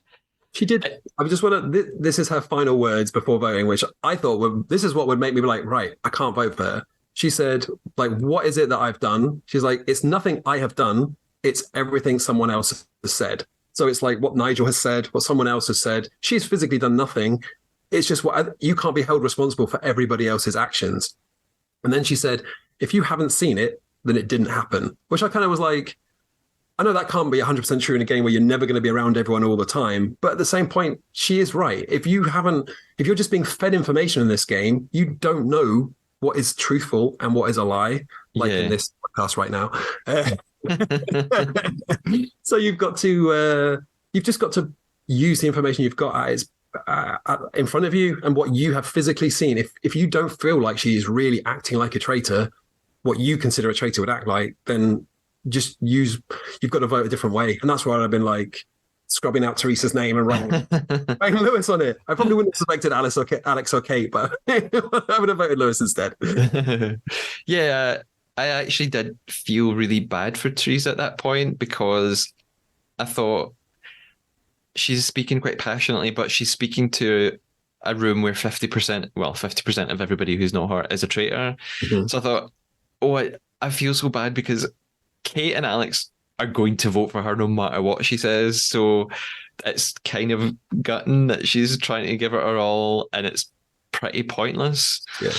She did. I just want to. This is her final words before voting, which I thought this is what would make me be like, right, I can't vote for her. She said, like, what is it that I've done? She's like, it's nothing I have done. It's everything someone else has said. So it's like what Nigel has said, what someone else has said. She's physically done nothing. It's just you can't be held responsible for everybody else's actions. And then she said, if you haven't seen it, then it didn't happen, which I kind of was like, I know that can't be 100% true in a game where you're never going to be around everyone all the time. But at the same point, she is right. If you're just being fed information in this game, you don't know what is truthful and what is a lie, like in this podcast right now. So you've just got to use the information you've got in front of you and what you have physically seen. If you don't feel like she's really acting like a traitor, what you consider a traitor would act like, then you've got to vote a different way. And that's where I've been like, scrubbing out Teresa's name and writing Lewis on it. I probably wouldn't have selected Alex or Kate, but I would have voted Lewis instead. Yeah, I actually did feel really bad for Teresa at that point because I thought she's speaking quite passionately, but she's speaking to a room where 50% of everybody who's not her is a traitor. Mhm. So I thought, oh, I feel so bad because Kate and Alex are going to vote for her no matter what she says. So it's kind of gutting that she's trying to give it her all and it's pretty pointless. Yeah.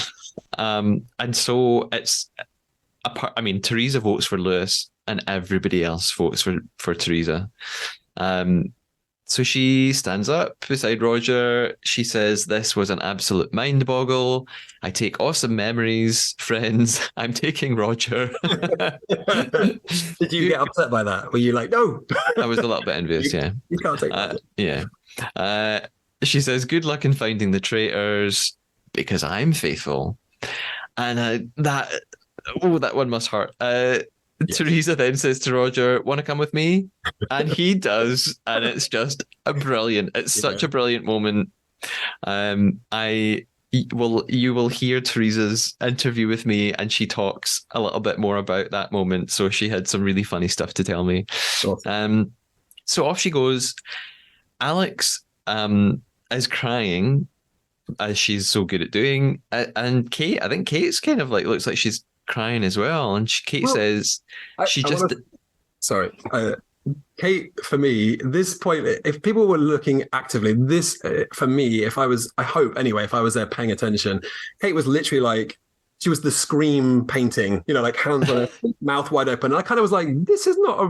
And so it's Teresa votes for Lewis and everybody else votes for Teresa. So she stands up beside Roger. She says, "This was an absolute mind boggle. I take awesome memories, friends. I'm taking Roger." Did you get upset by that? Were you like, no? I was a little bit envious, yeah. You can't take that. Yeah. She says, "Good luck in finding the traitors because I'm faithful." And that one must hurt. Yes. Teresa then says to Roger, "Want to come with me?" And he does, and it's just such a brilliant moment. You will hear Teresa's interview with me, and she talks a little bit more about that moment. So she had some really funny stuff to tell me. Awesome. So off she goes. Alex is crying, as she's so good at doing, and Kate. I think Kate's kind of like looks like she's crying as well, and Kate says sorry, Kate, for me, this point, if people were looking actively, this for me, if I was there paying attention, Kate was literally like, she was the scream painting, like hands on her, mouth wide open. And I kind of was like, this is not a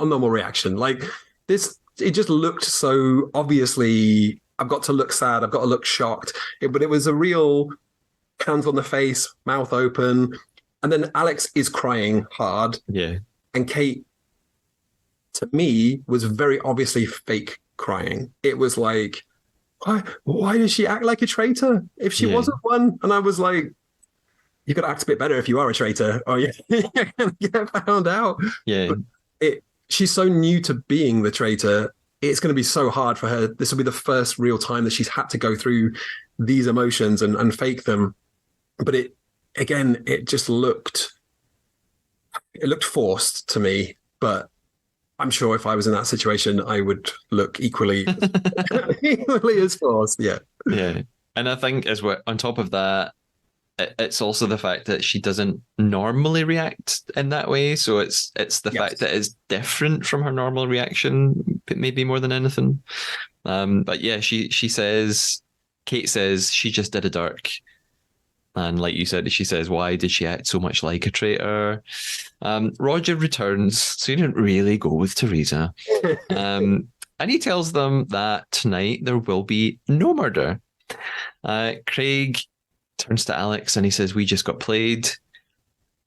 normal reaction. Like this, it just looked so obviously, I've got to look sad, I've got to look shocked, but it was a real hands on the face, mouth open. And then Alex is crying hard. Yeah. And Kate, to me, was very obviously fake crying. It was like, why does she act like a traitor if she wasn't one? And I was like, you got to act a bit better if you are a traitor, or you're going to get found out. Yeah. She's so new to being the traitor. It's going to be so hard for her. This will be the first real time that she's had to go through these emotions and fake them. But it just looked forced to me. But I'm sure if I was in that situation, I would look equally as forced. Yeah. Yeah. And I think as well, on top of that, it's also the fact that she doesn't normally react in that way. So it's the fact that it's different from her normal reaction, maybe more than anything. But yeah, Kate says she just did a dirk. And like you said, she says, why did she act so much like a traitor? Roger returns, so he didn't really go with Teresa. And he tells them that tonight there will be no murder. Craig turns to Alex and he says, we just got played.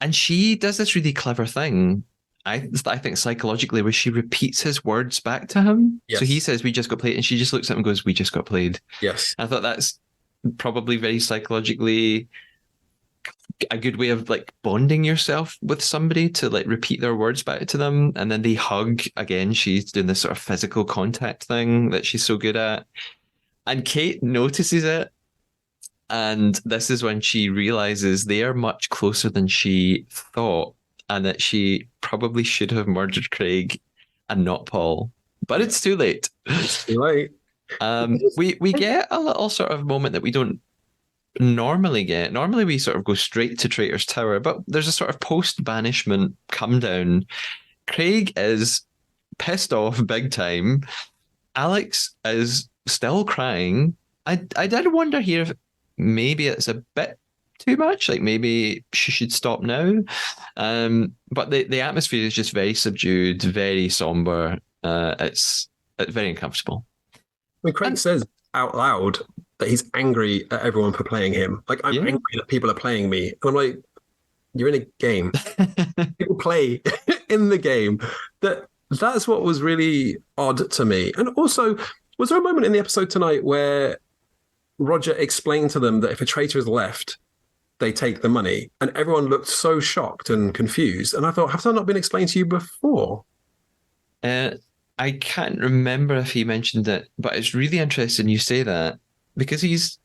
And she does this really clever thing, I think psychologically, where she repeats his words back to him. Yes. So he says, we just got played. And she just looks at him and goes, we just got played. Yes. I thought that's probably very psychologically a good way of like bonding yourself with somebody, to like repeat their words back to them. And then they hug again. She's doing this sort of physical contact thing that she's so good at. And Kate notices it. And this is when she realizes they are much closer than she thought, and that she probably should have murdered Craig and not Paul. But it's too late. It's too late. We get a little sort of moment that we don't normally get. Normally we sort of go straight to Traitor's Tower, but there's a sort of post-banishment come down. Craig is pissed off big time. Alex is still crying. I did wonder here if maybe it's a bit too much, like maybe she should stop now. But the atmosphere is just very subdued, very somber. It's very uncomfortable. I mean, Craig says out loud that he's angry at everyone for playing him. Like, I'm angry that people are playing me. And I'm like, you're in a game. People play in the game. That's what was really odd to me. And also, was there a moment in the episode tonight where Roger explained to them that if a traitor is left, they take the money? And everyone looked so shocked and confused. And I thought, have that not been explained to you before? I I can't remember if he mentioned it, but it's really interesting you say that because he's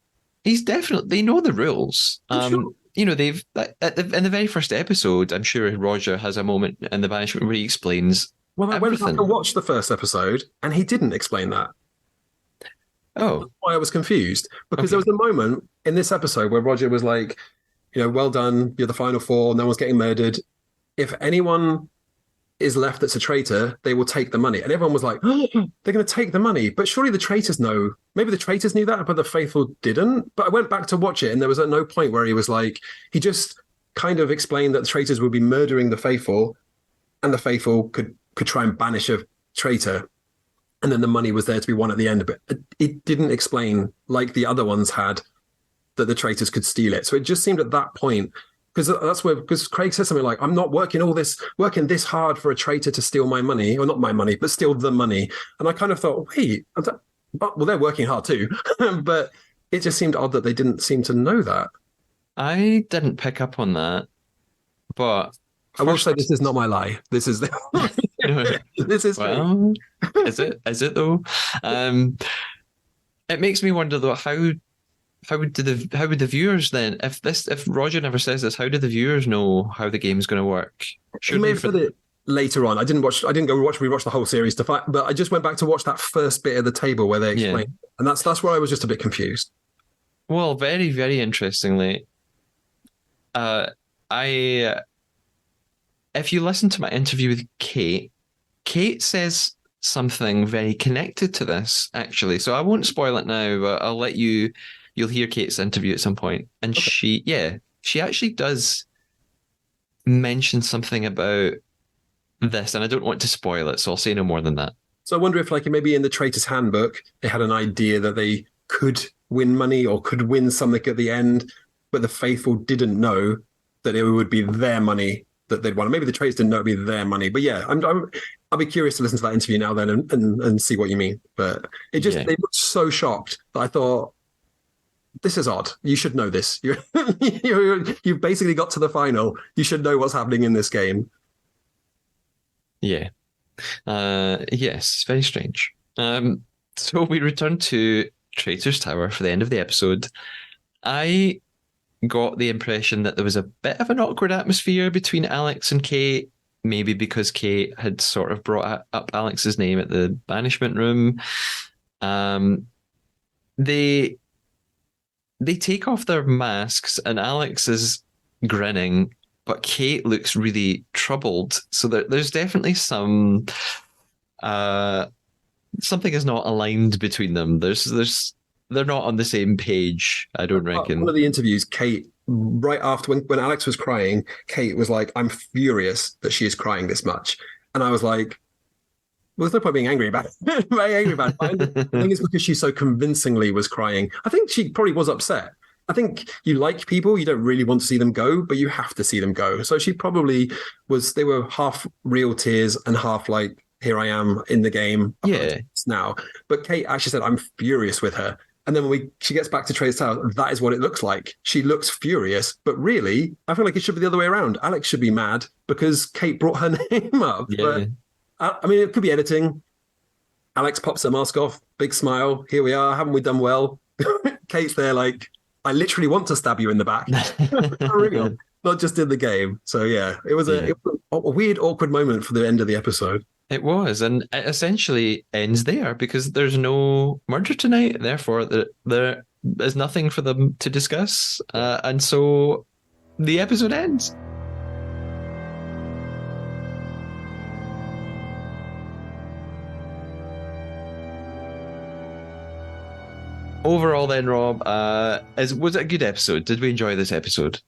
definitely they know the rules. I'm sure. They've in the very first episode, I'm sure Roger has a moment in the banishment where he explains Well, I went back everything. and watched the first episode, and he didn't explain that. Oh, That's why I was confused because there okay. was a moment in this episode where Roger was like, well done, you're the final four, no one's getting murdered. If anyone is left that's a traitor, they will take the money. And everyone was like, oh, they're going to take the money. But surely the traitors know. Maybe the traitors knew that, but the faithful didn't. But I went back to watch it, and there was at no point where he was like, he just kind of explained that the traitors would be murdering the faithful, and the faithful could try and banish a traitor. And then the money was there to be won at the end. But it didn't explain, like the other ones had, that the traitors could steal it. So it just seemed at that point, because Craig said something like, I'm not working this hard for a traitor to steal my money, or not my money, but steal the money. And I kind of thought, wait, well, they're working hard too. But it just seemed odd that they didn't seem to know that. I didn't pick up on that, but I will say this is not my lie. This is this is true. well, is it? Is it though? It makes me wonder though would the viewers then if Roger never says this, how do the viewers know how the game's going to work? He may have said it later on. I didn't rewatch the whole series to find, but I just went back to watch that first bit of the table where they explain, and that's where I was just a bit confused. Well, very, very interestingly, I if you listen to my interview with Kate says something very connected to this, actually. So I won't spoil it now, but I'll let you'll hear Kate's interview at some point. And Okay. she actually does mention something about this, and I don't want to spoil it, so I'll say no more than that. So I wonder if, like, maybe in the Traitor's Handbook, they had an idea that they could win money or could win something at the end, but the faithful didn't know that it would be their money that they'd won. Maybe the traitors didn't know it'd be their money. But yeah, I'll be curious to listen to that interview now then and see what you mean. But they looked so shocked that I thought, this is odd. You should know this. You've basically got to the final. You should know what's happening in this game. Yeah. Yes, very strange. So we return to Traitor's Tower for the end of the episode. I got the impression that there was a bit of an awkward atmosphere between Alex and Kate, maybe because Kate had sort of brought up Alex's name at the banishment room. They take off their masks and Alex is grinning, but Kate looks really troubled. So there's definitely something is not aligned between them. They're not on the same page, I don't reckon. One of the interviews, Kate, right after when Alex was crying, Kate was like, I'm furious that she is crying this much. And I was like, well, there's no point being angry about it. Very angry about it. I think it's because she so convincingly was crying. I think she probably was upset. I think you like people, you don't really want to see them go, but you have to see them go. So she probably was, they were half real tears and half like, here I am in the game. Yeah. Now. But Kate actually said, I'm furious with her. And then when she gets back to Traitors Tower, that is what it looks like. She looks furious, but really, I feel like it should be the other way around. Alex should be mad because Kate brought her name up. Yeah. But I mean, it could be editing. Alex pops her mask off, big smile. Here we are. Haven't we done well? Kate's there like, I literally want to stab you in the back. For real. Not just in the game. So yeah, it was a weird, awkward moment for the end of the episode. It was, and it essentially ends there because there's no murder tonight. Therefore, there is nothing for them to discuss, and so the episode ends. Overall, then, Rob, was it a good episode? Did we enjoy this episode?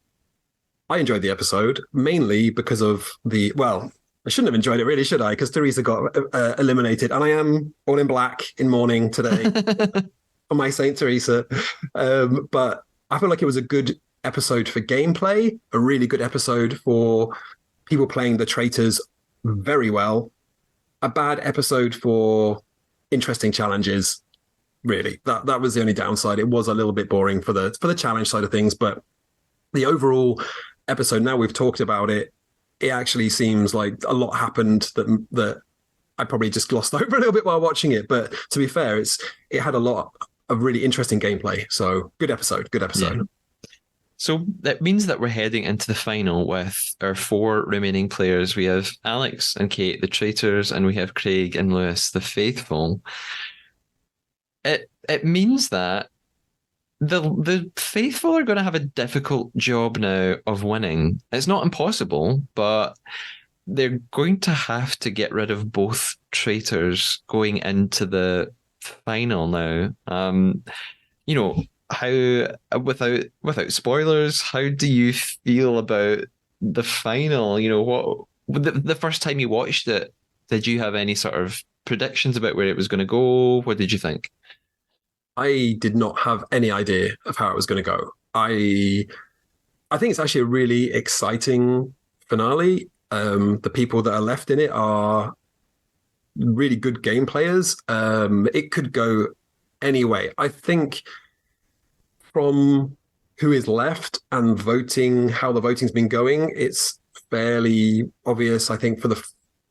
I enjoyed the episode mainly because of I shouldn't have enjoyed it really, should I? Because Teresa got eliminated, and I am all in black in mourning today for my Saint Teresa. But I feel like it was a good episode for gameplay, a really good episode for people playing the traitors very well. A bad episode for interesting challenges. Really, that was the only downside. It was a little bit boring for the challenge side of things, but the overall episode, now we've talked about it, it actually seems like a lot happened that I probably just glossed over a little bit while watching it. But to be fair, it had a lot of really interesting gameplay. So good episode. Good episode. Yeah. So that means that we're heading into the final with our 4 remaining players. We have Alex and Kate, the traitors, and we have Craig and Lewis, the faithful. It means that the faithful are going to have a difficult job now of winning. It's not impossible, but they're going to have to get rid of both traitors going into the final now. You know, how without spoilers, how do you feel about the final? You know, what the first time you watched it, did you have any sort of predictions about where it was going to go? What did you think? I did not have any idea of how it was going to go. I think it's actually a really exciting finale. The people that are left in it are really good game players. It could go any way. I think from who is left and voting, how the voting's been going, it's fairly obvious, I think, for the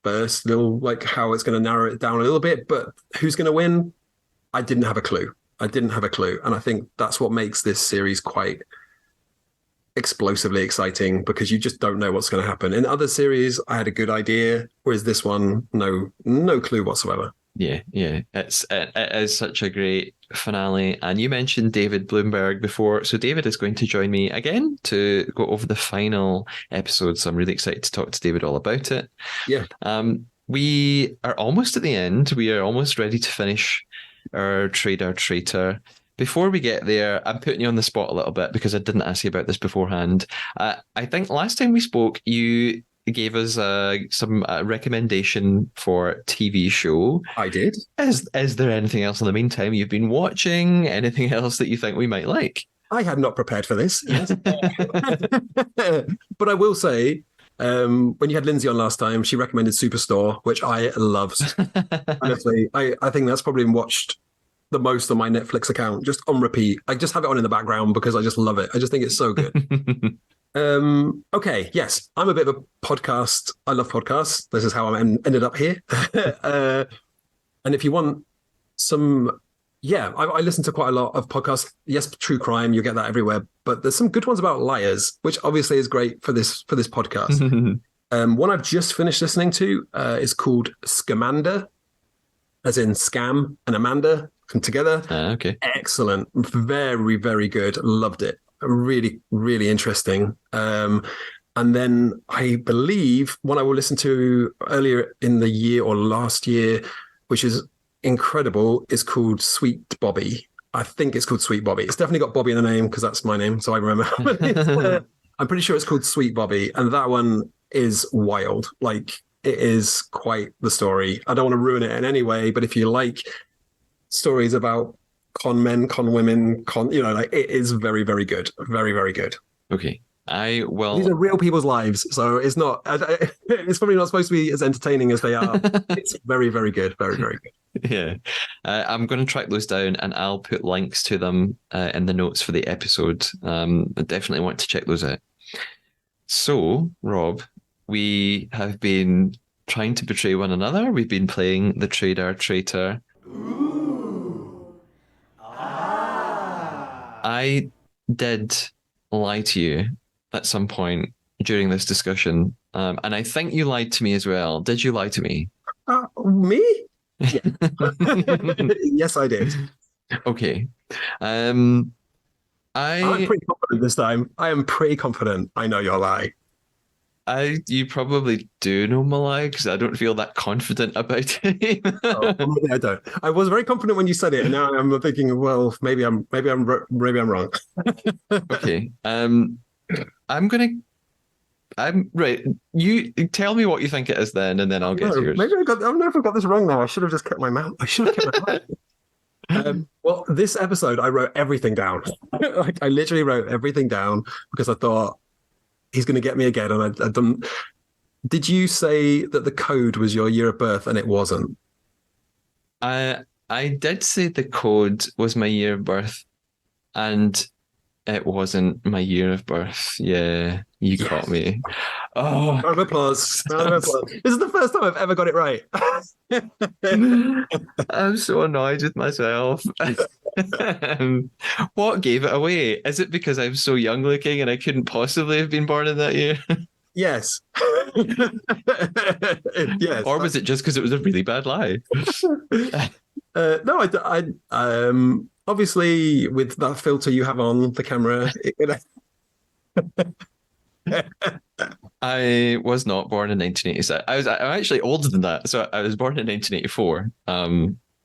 first little, like how it's going to narrow it down a little bit. But who's going to win? I didn't have a clue. And I think that's what makes this series quite explosively exciting, because you just don't know what's going to happen. In other series, I had a good idea, whereas this one, no clue whatsoever. Yeah. It is such a great finale. And you mentioned David Bloomberg before. So David is going to join me again to go over the final episode. So I'm really excited to talk to David all about it. Yeah. We are almost at the end. We are almost ready to finish our Traitor. Before we get there, I'm putting you on the spot a little bit because I didn't ask you about this beforehand. I think last time we spoke, you gave us some recommendation for TV show. I did. Is there anything else in the meantime you've been watching? Anything else that you think we might like? I had not prepared for this. Yes. But I will say, when you had Lindsay on last time, she recommended Superstore, which I loved. Honestly, I think that's probably been watched the most on my Netflix account, just on repeat. I just have it on in the background because I just love it. I just think it's so good. Okay, yes, I'm a bit of a podcast. I love podcasts. This is how I ended up here. And if you want some, I listen to quite a lot of podcasts. Yes, true crime, you get that everywhere, but there's some good ones about liars, which obviously is great for this podcast. One I've just finished listening to is called Scamander, as in scam and Amanda come together. Okay. Excellent. Very, very good. Loved it. Really, really interesting. And then I believe one I will listen to earlier in the year or last year, which is incredible, is called Sweet Bobby. I think it's called Sweet Bobby. It's definitely got Bobby in the name because that's my name, so I remember. I'm pretty sure it's called Sweet Bobby, and that one is wild. Like, it is quite the story. I don't want to ruin it in any way, but if you like stories about con men, con women, like, it is very, very good. Very, very good. Okay. I will. These are real people's lives, so it's not. It's probably not supposed to be as entertaining as they are. It's very, very good. Very, very good. Yeah, I'm going to track those down, and I'll put links to them in the notes for the episode. I definitely want to check those out. So, Rob, we have been trying to betray one another. We've been playing the Traitor. Ooh. Ah. I did lie to you at some point during this discussion, and I think you lied to me as well. Did you lie to me? Me? Yeah. Yes, I did. Okay. I'm pretty confident this time. I am pretty confident I know your lie. You probably do know my lie because I don't feel that confident about it. Maybe I don't. I was very confident when you said it, and now I'm thinking, well, maybe I'm wrong. Okay. I'm right. You tell me what you think it is then, and then I'll get to yours. Maybe I don't know if I got this wrong now. I should have just kept my mouth. I should have kept my mouth. Well, this episode, I wrote everything down. Like, I literally wrote everything down because I thought he's going to get me again. And I don't. Did you say that the code was your year of birth and it wasn't? I did say the code was my year of birth, and it wasn't my year of birth. Yeah. You Yes. caught me. Oh, Round of applause. Round of applause. This is the first time I've ever got it right. I'm so annoyed with myself. What gave it away? Is it because I'm so young looking and I couldn't possibly have been born in that year? Yes. Yes. Or was it just because it was a really bad lie? No, obviously with that filter you have on the camera, I was not born in 1987. I'm actually older than that. So I was born in 1984.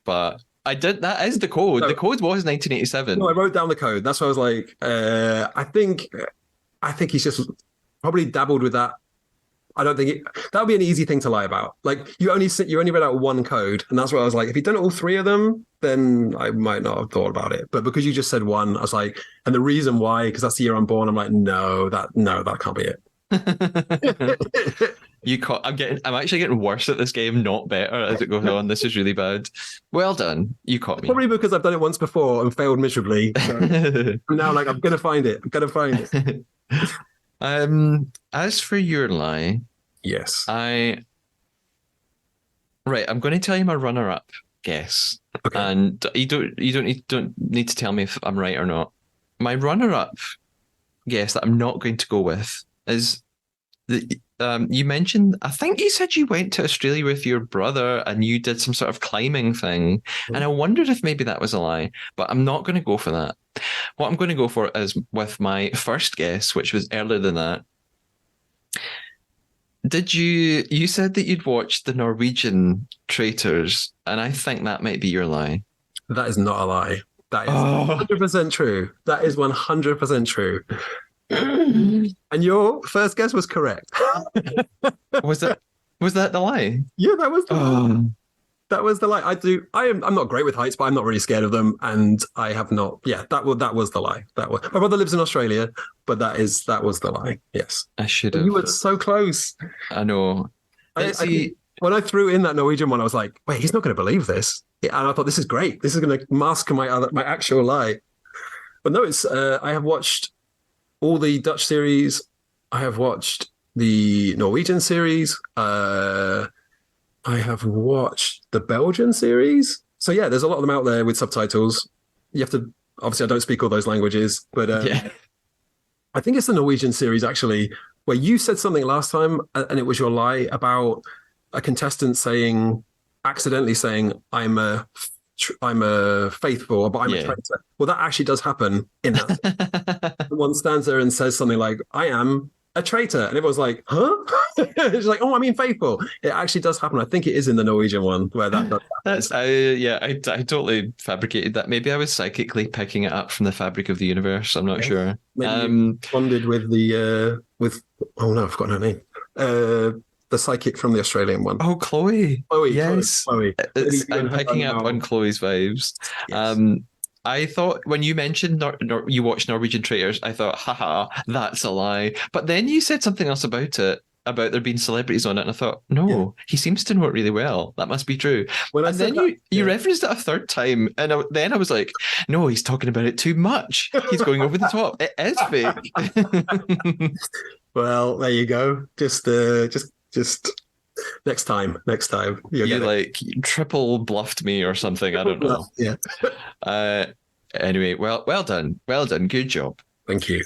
But I did that is the code. No. The code was 1987. No, I wrote down the code. That's why I was like, I think he's just probably dabbled with that. I don't think that would be an easy thing to lie about. Like you only read out one code, and that's why I was like, if you'd done all three of them, then I might not have thought about it. But because you just said one, I was like, and the reason why, because that's the year I'm born, I'm like, no, that can't be it. I'm actually getting worse at this game, not better as it goes on. This is really bad. Well done. You caught me. Probably because I've done it once before and failed miserably. So I'm now like, I'm gonna find it. I'm gonna find it. As for your lie, Yes. I'm going to tell you my runner-up guess, Okay. and you don't need to tell me if I'm right or not. My runner-up guess that I'm not going to go with is the you mentioned, I think you said you went to Australia with your brother and you did some sort of climbing thing, and I wondered if maybe that was a lie, but I'm not going to go for that. What I'm going to go for is with my first guess, which was earlier than that. You said that you'd watched the Norwegian Traitors, and I think that might be your lie. That is not a lie. That is 100% true. That is 100% true. And your first guess was correct. Was that the lie? Yeah, that was the lie. That was the lie. I'm not great with heights, but I'm not really scared of them. And I have not. Yeah, that was the lie. My brother lives in Australia, but that was the lie. Yes. I should have. You were so close. I know. When I threw in that Norwegian one, I was like, wait, he's not going to believe this. Yeah, and I thought, this is great. This is going to mask my actual lie. But no, I have watched all the Dutch series. I have watched the Norwegian series. I have watched the Belgian series. So yeah, there's a lot of them out there with subtitles. You have to, obviously I don't speak all those languages, but yeah. I think it's the Norwegian series actually, where you said something last time and it was your lie about a contestant accidentally saying, I'm a faithful, but I'm a traitor. Well, that actually does happen in that. One stands there and says something like, I am a traitor. And everyone's like, huh? It's like, oh, I mean faithful. It actually does happen. I think it is in the Norwegian one where that does happen. I totally fabricated that. Maybe I was psychically picking it up from the fabric of the universe. I'm not sure. Maybe you bonded with oh no, I've forgotten her name. The psychic from the Australian one. Oh, Chloe. Chloe. Yes. Chloe. I'm picking up on Chloe's vibes. Yes. I thought when you mentioned you watched Norwegian Traitors, I thought, haha, that's a lie. But then you said something else about it, about there being celebrities on it, and I thought, no, he seems to know it really well. That must be true. And then you referenced it a third time, and then I was like, no, he's talking about it too much. He's going over the top. It is fake. Well, there you go. Just next time. You like triple bluffed me or something. I don't know. Yeah. Anyway, well done. Good job. Thank you.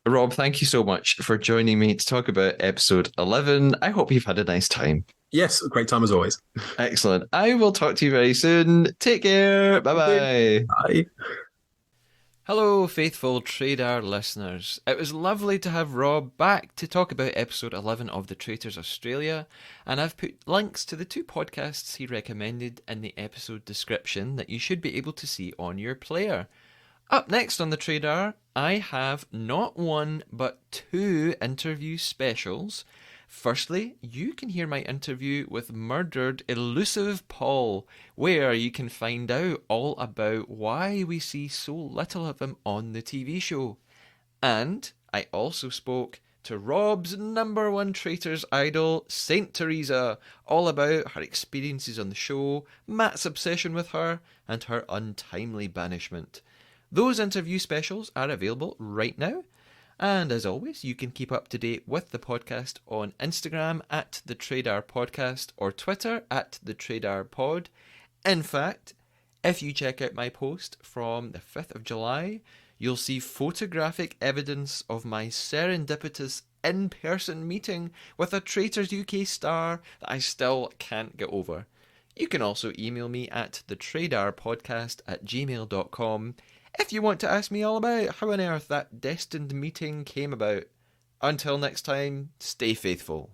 Rob, thank you so much for joining me to talk about episode 11. I hope you've had a nice time. Yes, great time as always. Excellent. I will talk to you very soon. Take care. Bye-bye. Bye. Hello, faithful Trader listeners. It was lovely to have Rob back to talk about episode 11 of the Traitors Australia, and I've put links to the two podcasts he recommended in the episode description that you should be able to see on your player. Up next on the Trader, I have not one but two interview specials. Firstly, you can hear my interview with murdered elusive Paul, where you can find out all about why we see so little of him on the TV show. And I also spoke to Rob's number one Traitors idol, Saint Teresa, all about her experiences on the show, Matt's obsession with her, and her untimely banishment. Those interview specials are available right now. And as always, you can keep up to date with the podcast on Instagram at the Trader Podcast or Twitter at the Trader Pod. In fact, if you check out my post from the 5th of July, you'll see photographic evidence of my serendipitous in-person meeting with a Traitors UK star that I still can't get over. You can also email me at thetradarpodcast@gmail.com if you want to ask me all about how on earth that destined meeting came about. Until next time, stay faithful.